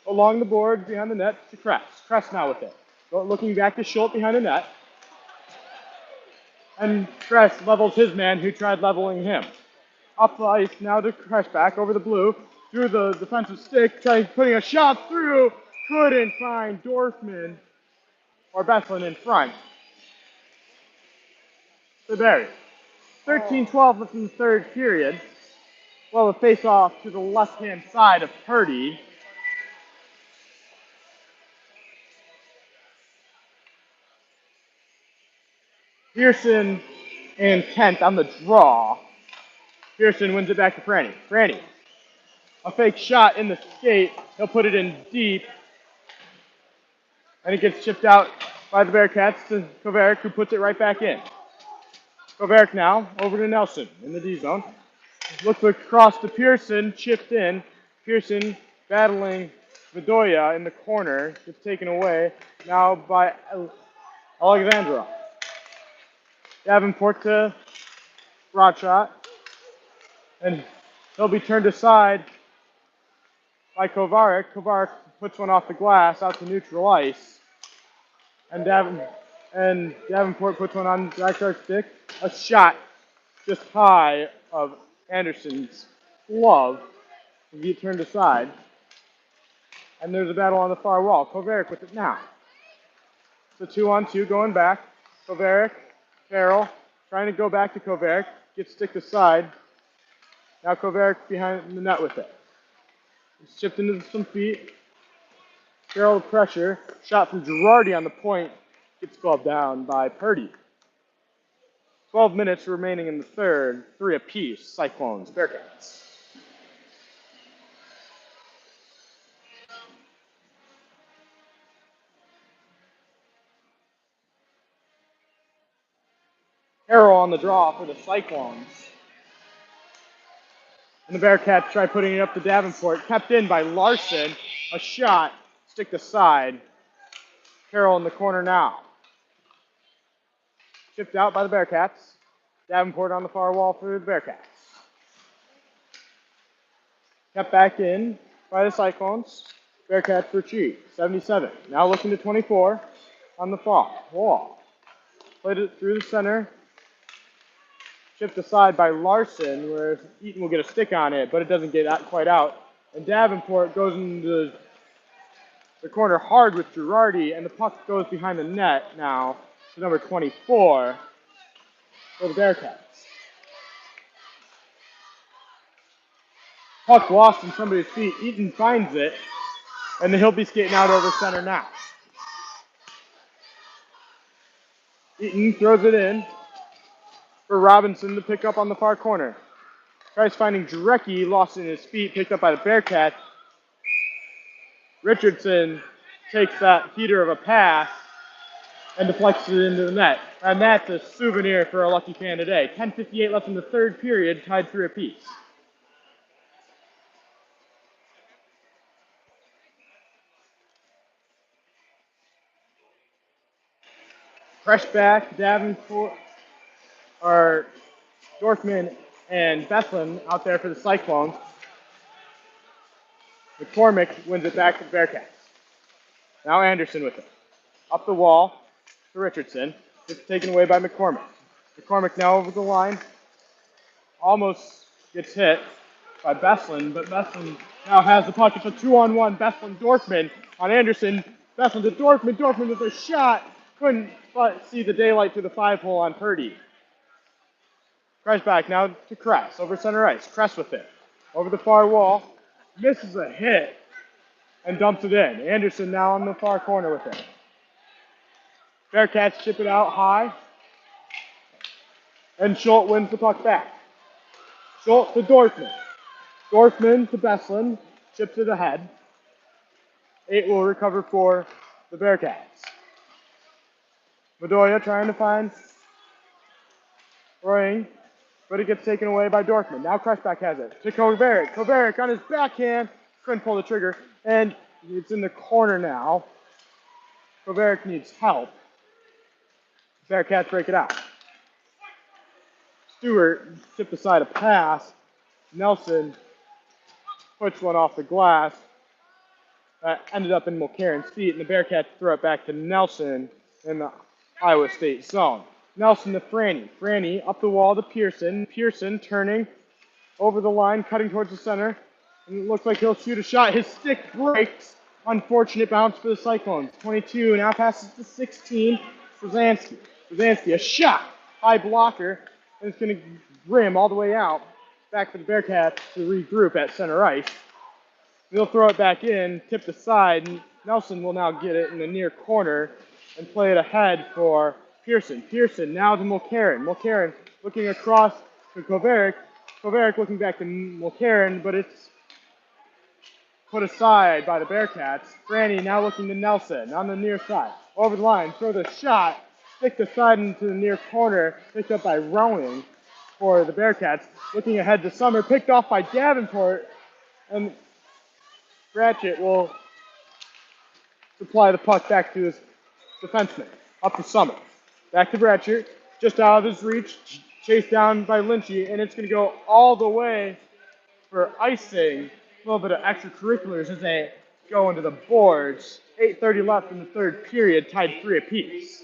A: along the board behind the net to Kress. Kress now with it. Looking back to Schultz behind the net. And Kress levels his man who tried leveling him. Up the ice now to Kurpiewski over the blue. Through the defensive stick. Trying putting a shot through. Couldn't find Dorfman or Beslin in front. So there. 13-12 left in the third period. Well, the face-off to the left-hand side of Purdy. Pearson and Kent on the draw. Pearson wins it back to Franny. Franny a fake shot in the skate. He'll put it in deep, and it gets chipped out by the Bearcats to Kovarik, who puts it right back in. Kovarik now over to Nelson in the D zone. Looks across to Pearson, chipped in. Pearson battling Bedoya in the corner, gets taken away now by Alexandra. Davenport to broad shot, and he'll be turned aside by Kovarik. Kovarik puts one off the glass out to neutral ice, and Davenport puts one on backyard stick. A shot just high of Anderson's glove will be turned aside, and there's a battle on the far wall. Kovarik with it now. It's a 2-on-2 going back. Kovarik, Farrell, trying to go back to Kovarik, gets sticked aside. Now Kovarik behind the net with it. It's chipped into some feet. Farrell pressure. Shot from Girardi on the point. Gets gloved down by Purdy. 12 minutes remaining in the third. 3 apiece. Cyclones, Bearcats. Harrell on the draw for the Cyclones. And the Bearcats try putting it up to Davenport. Kept in by Larson. A shot. Sticked aside. Carroll in the corner now. Chipped out by the Bearcats. Davenport on the far wall for the Bearcats. Kept back in by the Cyclones. Bearcats retreat. 77. Now looking to 24 on the far wall. Played it through the center. Chipped aside by Larson, where Eaton will get a stick on it, but it doesn't get quite out. And Davenport goes into the corner hard with Girardi, and the puck goes behind the net now to number 24 for the Bearcats. Puck lost in somebody's feet. Eaton finds it, and he'll be skating out over center now. Eaton throws it in for Robinson to pick up on the far corner. Tries finding Drecke, lost in his feet, picked up by the Bearcats. Richardson takes that heater of a pass and deflects it into the net. And that's a souvenir for a lucky fan today. 10:58 left in the third period, tied 3 apiece. Fresh back, Davenport, or Dorfman and Bethlen out there for the Cyclones. McCormick wins it back to the Bearcats. Now Anderson with it. Up the wall to Richardson. It's taken away by McCormick. McCormick now over the line. Almost gets hit by Bethlen, but Bethlen now has the puck. It's a 2-on-1. Bethlen, Dorfman on Anderson. Bethlen to Dorfman. Dorfman with a shot. Couldn't see the daylight through the 5-hole on Purdy. Kress back now to Kress over center ice. Kress with it. Over the far wall. Misses a hit and dumps it in. Anderson now on the far corner with it. Bearcats chip it out high. And Schultz wins the puck back. Schultz to Dorfman. Dorfman to Bethlen. Chips it ahead. 8 will recover for the Bearcats. Bedoya trying to find Bryan, but it gets taken away by Dorfman. Now Kressback has it to Kovarik. Kovarik on his backhand, couldn't pull the trigger, and it's in the corner now. Kovarik needs help. Bearcats break it out. Stewart tipped aside a pass. Nelson puts one off the glass. That ended up in Mulcairn's feet, and the Bearcats throw it back to Nelson in the Iowa State zone. Nelson to Franny. Franny up the wall to Pearson. Pearson turning over the line, cutting towards the center. And it looks like he'll shoot a shot. His stick breaks. Unfortunate bounce for the Cyclones. 22 now passes to 16. Brzezinski. Brzezinski, a shot. High blocker. And it's going to rim all the way out. Back for the Bearcats to regroup at center ice. They'll throw it back in, tipped aside. And Nelson will now get it in the near corner and play it ahead for Pearson. Pearson now to Mulcairn. Mulcairn looking across to Kovarik. Kovarik looking back to Mulcairn, but it's put aside by the Bearcats. Franny now looking to Nelson on the near side. Over the line, throw the shot, stick the side into the near corner, picked up by Rowan for the Bearcats. Looking ahead to Summer, picked off by Davenport, and Ratchet will supply the puck back to his defenseman. Up to Summer. Back to Ratchet, just out of his reach, chased down by Lynchy, and it's going to go all the way for icing. A little bit of extracurriculars as they go into the boards. 8:30 left in the third period, tied 3 apiece.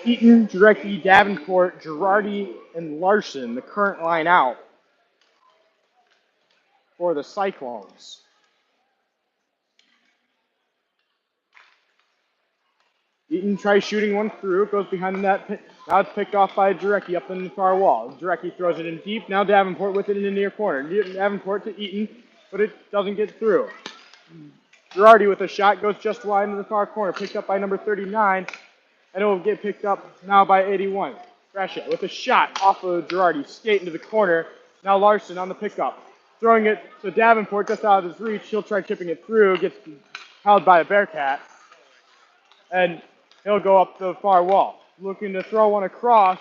A: Eaton, Jarecki, Davenport, Girardi, and Larson, the current line out for the Cyclones. Eaton tries shooting one through, goes behind the net. Now it's picked off by Jarecki up in the far wall. Jarecki throws it in deep. Now Davenport with it in the near corner. Davenport to Eaton, but it doesn't get through. Girardi with a shot goes just wide into the far corner, picked up by number 39, and it will get picked up now by 81. Gratiot with a shot off of Girardi, skate into the corner. Now Larson on the pickup, throwing it to Davenport just out of his reach. He'll try chipping it through, gets held by a Bearcat, and he'll go up the far wall. Looking to throw one across,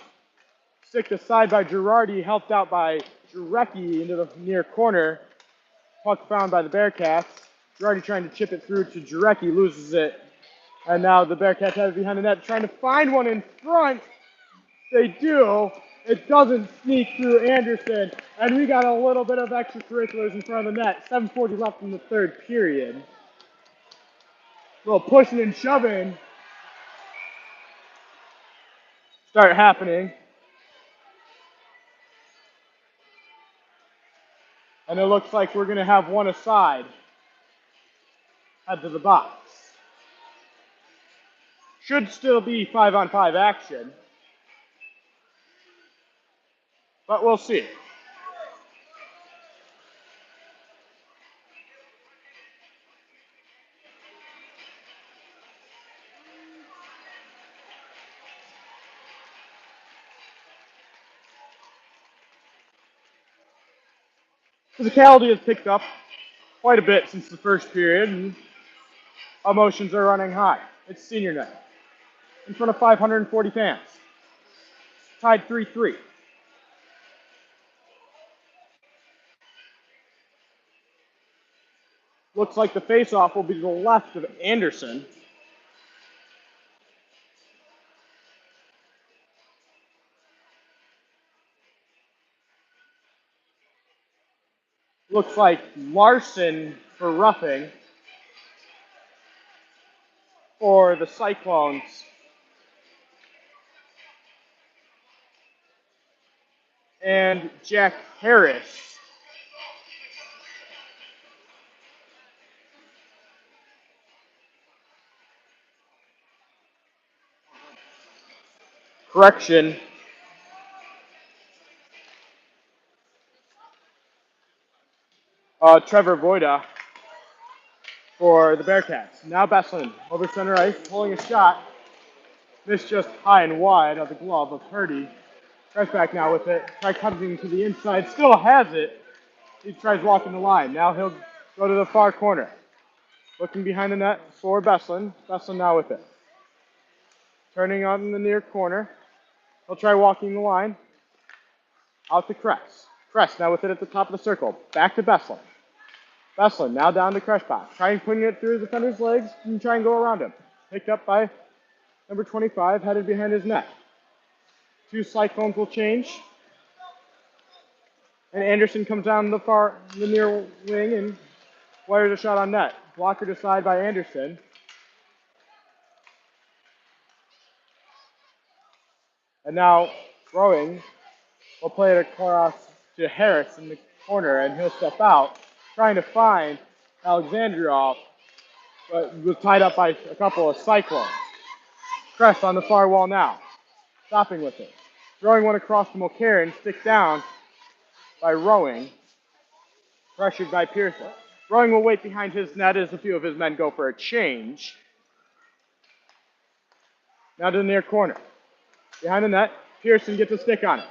A: stick aside by Girardi, helped out by Jarecki into the near corner. Puck found by the Bearcats. Girardi trying to chip it through to Jarecki, loses it. And now the Bearcats have it behind the net, trying to find one in front. They do. It doesn't sneak through Anderson. And we got a little bit of extracurriculars in front of the net. 7:40 left in the third period. A little pushing and shoving start happening. And it looks like we're going to have one aside. Head to the box. Should still be 5-on-5 action. But we'll see. Physicality has picked up quite a bit since the first period, and emotions are running high. It's senior night in front of 540 fans. Tied 3-3. Looks like the face-off will be to the left of Anderson. Looks like Larson for roughing for the Cyclones. And Jack Harris correction. Trevor Voida for the Bearcats. Now Besslin over center ice, pulling a shot. Missed just high and wide of the glove of Purdy. Tries back now with it. Try cutting to the inside. Still has it. He tries walking the line. Now he'll go to the far corner. Looking behind the net for Besslin. Besslin now with it. Turning on the near corner. He'll try walking the line. Out to Kress. Kress now with it at the top of the circle. Back to Besslin. Besslin now down to Kreshbach. Trying putting it through the defender's legs and try and go around him. Picked up by number 25, headed behind his net. Two Cyclones will change. And Anderson comes down the near wing and wires a shot on net. Blocker to side by Anderson. And now throwing will play it across to Harris in the corner, and he'll step out, trying to find Alexandrov, but was tied up by a couple of Cyclones. Kress on the far wall now, stopping with it. Throwing one across to Mulcairn, stick down by Rowing, pressured by Pearson. Rowing will wait behind his net as a few of his men go for a change. Now to the near corner. Behind the net, Pearson gets a stick on it.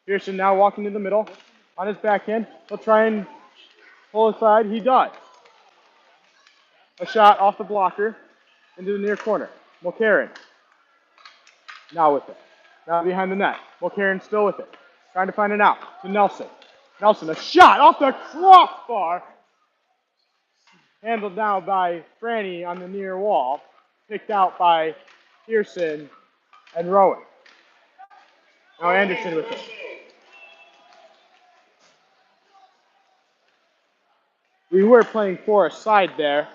A: Pearson now walking to the middle. On his backhand, he'll try and pull aside. He does. A shot off the blocker into the near corner. Mulcairn now with it. Now behind the net. Mulcairn still with it. Trying to find an out to Nelson. Nelson, a shot off the crossbar. Handled now by Franny on the near wall. Picked out by Pearson and Rowan. Now Anderson with it. We were playing for a side there,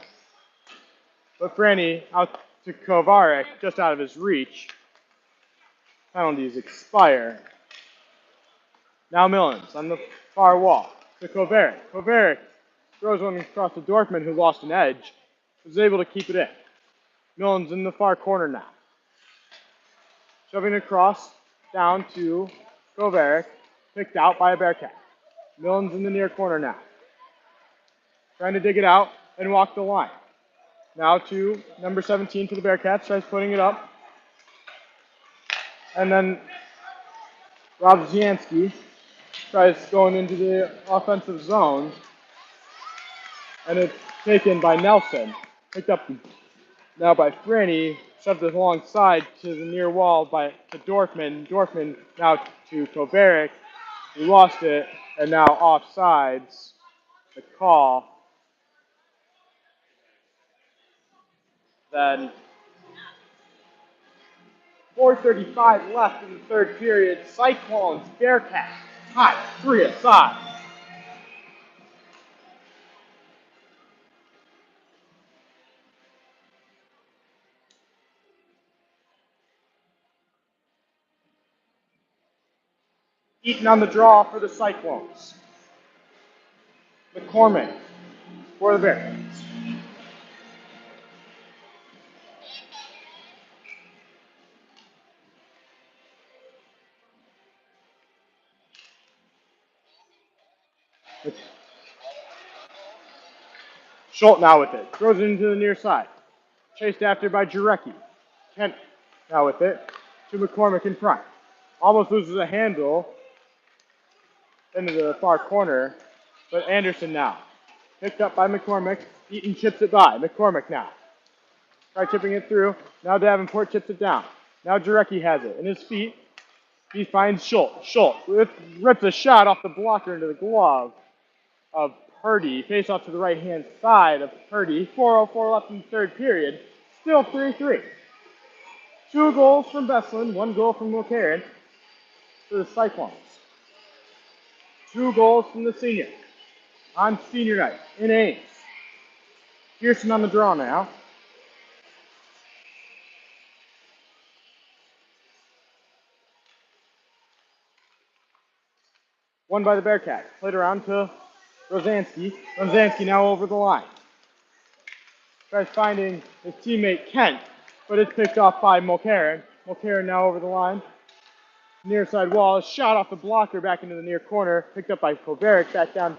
A: but Franny out to Kovarek, just out of his reach. Penalties expire. Now Millens on the far wall to Kovarek. Kovarek throws one across to Dorfman, who lost an edge, was able to keep it in. Millens in the far corner now. Shoving across down to Kovarek, picked out by a Bearcat. Millens in the near corner now. Trying to dig it out and walk the line. Now to number 17 for the Bearcats, tries putting it up. And then Rob Zianski tries going into the offensive zone. And it's taken by Nelson. Picked up now by Franny, shoved it alongside to the near wall to Dorfman. Dorfman now to Kovarek. He lost it, and now offsides. The call. Then 4:35 left in the third period. Cyclones, Bearcats, tied 3-3. Eaton on the draw for the Cyclones. McCormick for the Bearcats. Schultz now with it. Throws it into the near side. Chased after by Jarecki. Kent now with it to McCormick in front. Almost loses a handle into the far corner, but Anderson now. Picked up by McCormick. Eaton chips it by. McCormick now. Try chipping it through. Now Davenport chips it down. Now Jarecki has it in his feet. He finds Schultz. Schultz rips a shot off the blocker into the glove of Purdy. Face off to the right-hand side of Purdy. 4:04 left in the third period. Still 3-3. 2 goals from Beslan, 1 goal from Mulcairn for the Cyclones. 2 goals from the senior on senior night in Ames. Pearson on the draw now. Won by the Bearcats. Played around to Rosansky. Rosansky now over the line. Tries finding his teammate Kent, but it's picked off by Mulcairn. Mulcairn now over the line. Near side wall. Shot off the blocker back into the near corner. Picked up by Kovarek. Back down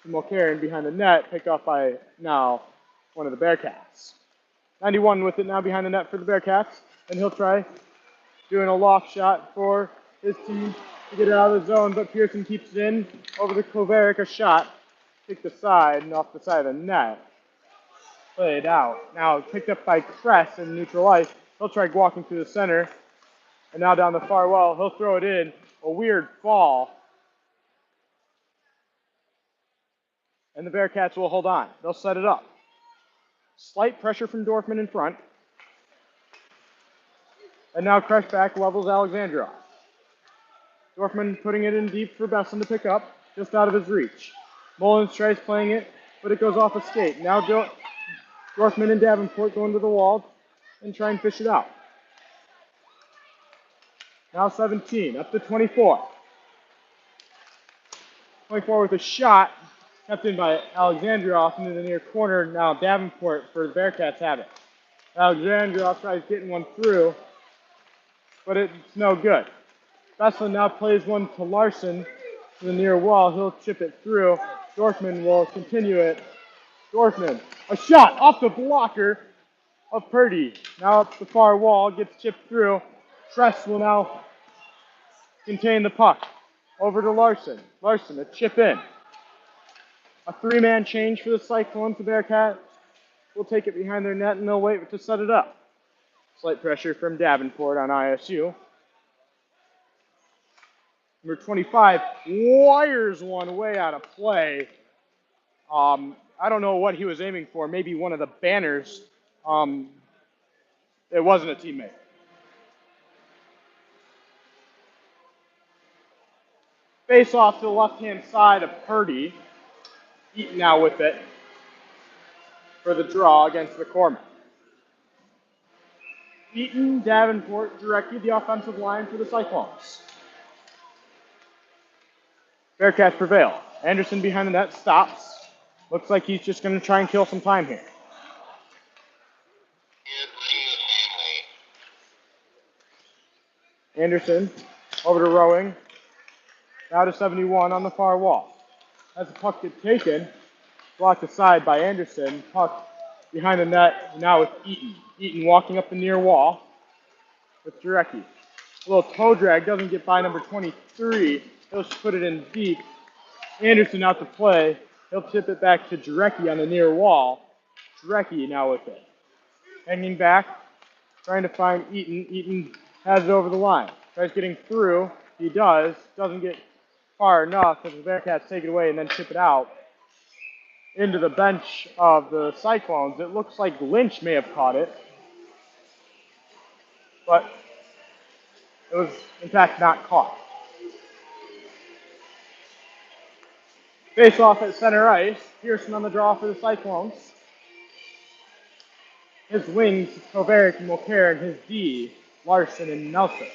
A: to Mulcairn behind the net. Picked off by now one of the Bearcats. 91 with it now behind the net for the Bearcats. And he'll try doing a loft shot for his team to get it out of the zone, but Pearson keeps it in over to Kovarek, a shot, kicked aside and off the side of the net. Played out. Now picked up by Kress in neutral ice. He'll try walking through the center, and now down the far wall, he'll throw it in. A weird fall. And the Bearcats will hold on. They'll set it up. Slight pressure from Dorfman in front. And now Creshback levels Alexandrov. Dorfman putting it in deep for Besson to pick up, just out of his reach. Mullins tries playing it, but it goes off a skate. Now Dorfman and Davenport go into the wall and try and fish it out. Now 17, up to 24. 24 with a shot, kept in by Alexandrov into the near corner. Now Davenport for the Bearcats have it. Alexandrov tries getting one through, but it's no good. Besson now plays one to Larson to the near wall. He'll chip it through. Dorfman will continue it. Dorfman, a shot off the blocker of Purdy. Now up the far wall, gets chipped through. Tress will now contain the puck. Over to Larson. Larson, a chip in. A three-man change for the Cyclones. The Bearcats will take it behind their net and they'll wait to set it up. Slight pressure from Davenport on ISU. Number 25 wires one way out of play. I don't know what he was aiming for. Maybe one of the banners. It wasn't a teammate. Face off to the left-hand side of Purdy. Eaton now with it for the draw against the Corman. Eaton, Davenport, directed the offensive line for the Cyclones. Bearcats prevail. Anderson behind the net stops. Looks like he's just going to try and kill some time here. Anderson over to Rowing. Now to 71 on the far wall. As the puck gets taken, blocked aside by Anderson. Puck behind the net now with Eaton. Eaton walking up the near wall with Jarecki. A little toe drag, doesn't get by number 23. He'll just put it in deep. Anderson out to play. He'll tip it back to Jarecki on the near wall. Jarecki now with it. Hanging back, trying to find Eaton. Eaton has it over the line. Tries getting through. He does. Doesn't get far enough as the Bearcats take it away and then chip it out into the bench of the Cyclones. It looks like Lynch may have caught it, but it was in fact not caught. Face off at center ice. Pearson on the draw for the Cyclones. His wings, Kovarik and Mulcair, and his D, Larson and Nelson.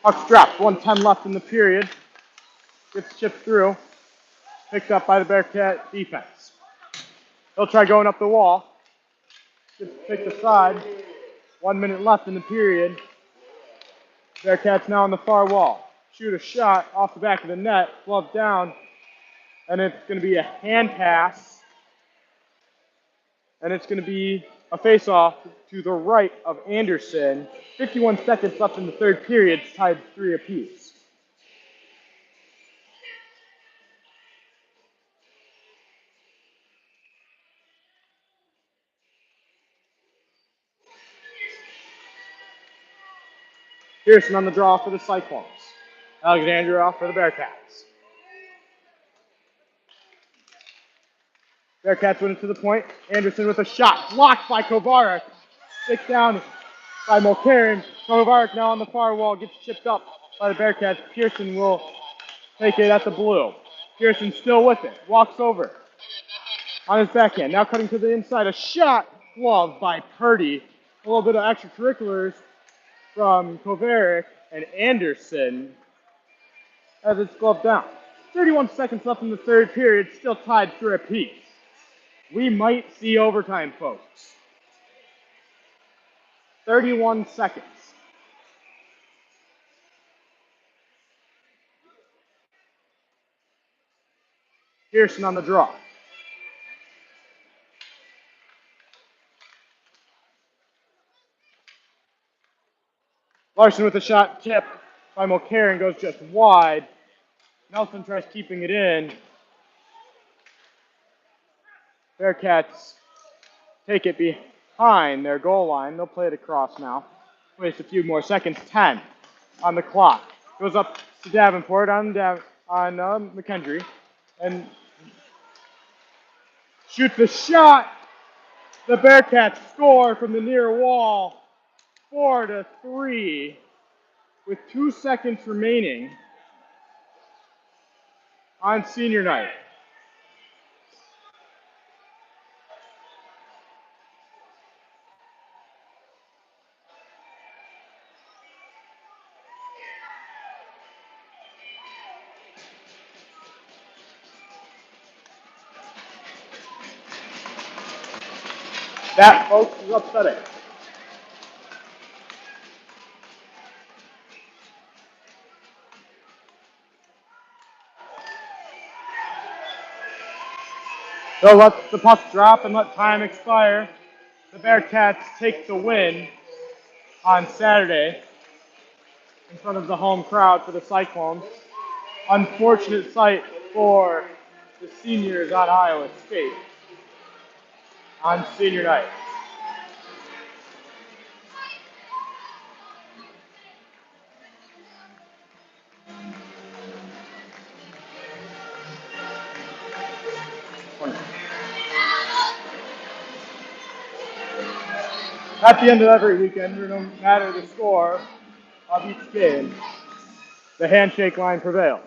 A: Puck's dropped, 1:10 left in the period. Gets chipped through. Picked up by the Bearcat defense. He'll try going up the wall. Gets picked aside. 1 minute left in the period. Bearcats now on the far wall. Shoot a shot off the back of the net, glove down, and it's going to be a hand pass. And it's going to be a face-off to the right of Anderson. 51 seconds left in the third period, tied 3 apiece. Pearson on the draw for the Cyclones. Alexandria off for the Bearcats. Bearcats win it to the point. Anderson with a shot. Blocked by Kovarik. Stick down by Mulcair. Kovarik now on the far wall. Gets chipped up by the Bearcats. Pearson will take it at the blue. Pearson still with it. Walks over. On his backhand. Now cutting to the inside. A shot. Glove by Purdy. A little bit of extracurriculars from Kovarik and Anderson as it's gloved down. 31 seconds left in the third period. Still tied 3 apiece. We might see overtime, folks. 31 seconds. Pearson on the draw. Larson with a shot tip by Mulcair and goes just wide. Nelson tries keeping it in. Bearcats take it behind their goal line. They'll play it across now. Waste a few more seconds. 10 on the clock. Goes up to Davenport on McKendree and shoots the shot. The Bearcats score from the near wall. 4-3 with 2 seconds remaining on senior night. That, folks, is upsetting. They'll let the puck drop and let time expire. The Bearcats take the win on Saturday in front of the home crowd for the Cyclones. Unfortunate sight for the seniors on Iowa State on senior night. At the end of every weekend, no matter the score of each game, the handshake line prevails.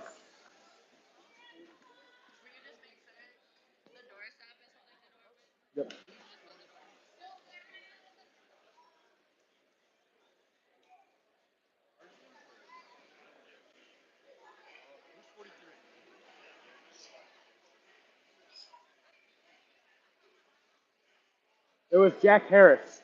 A: Yep. It was Jack Harris.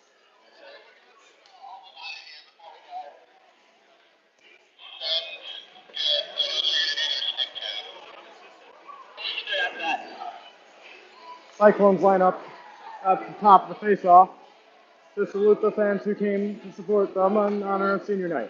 A: Cyclones line up at the top of the face-off to salute the fans who came to support them on honor of senior night.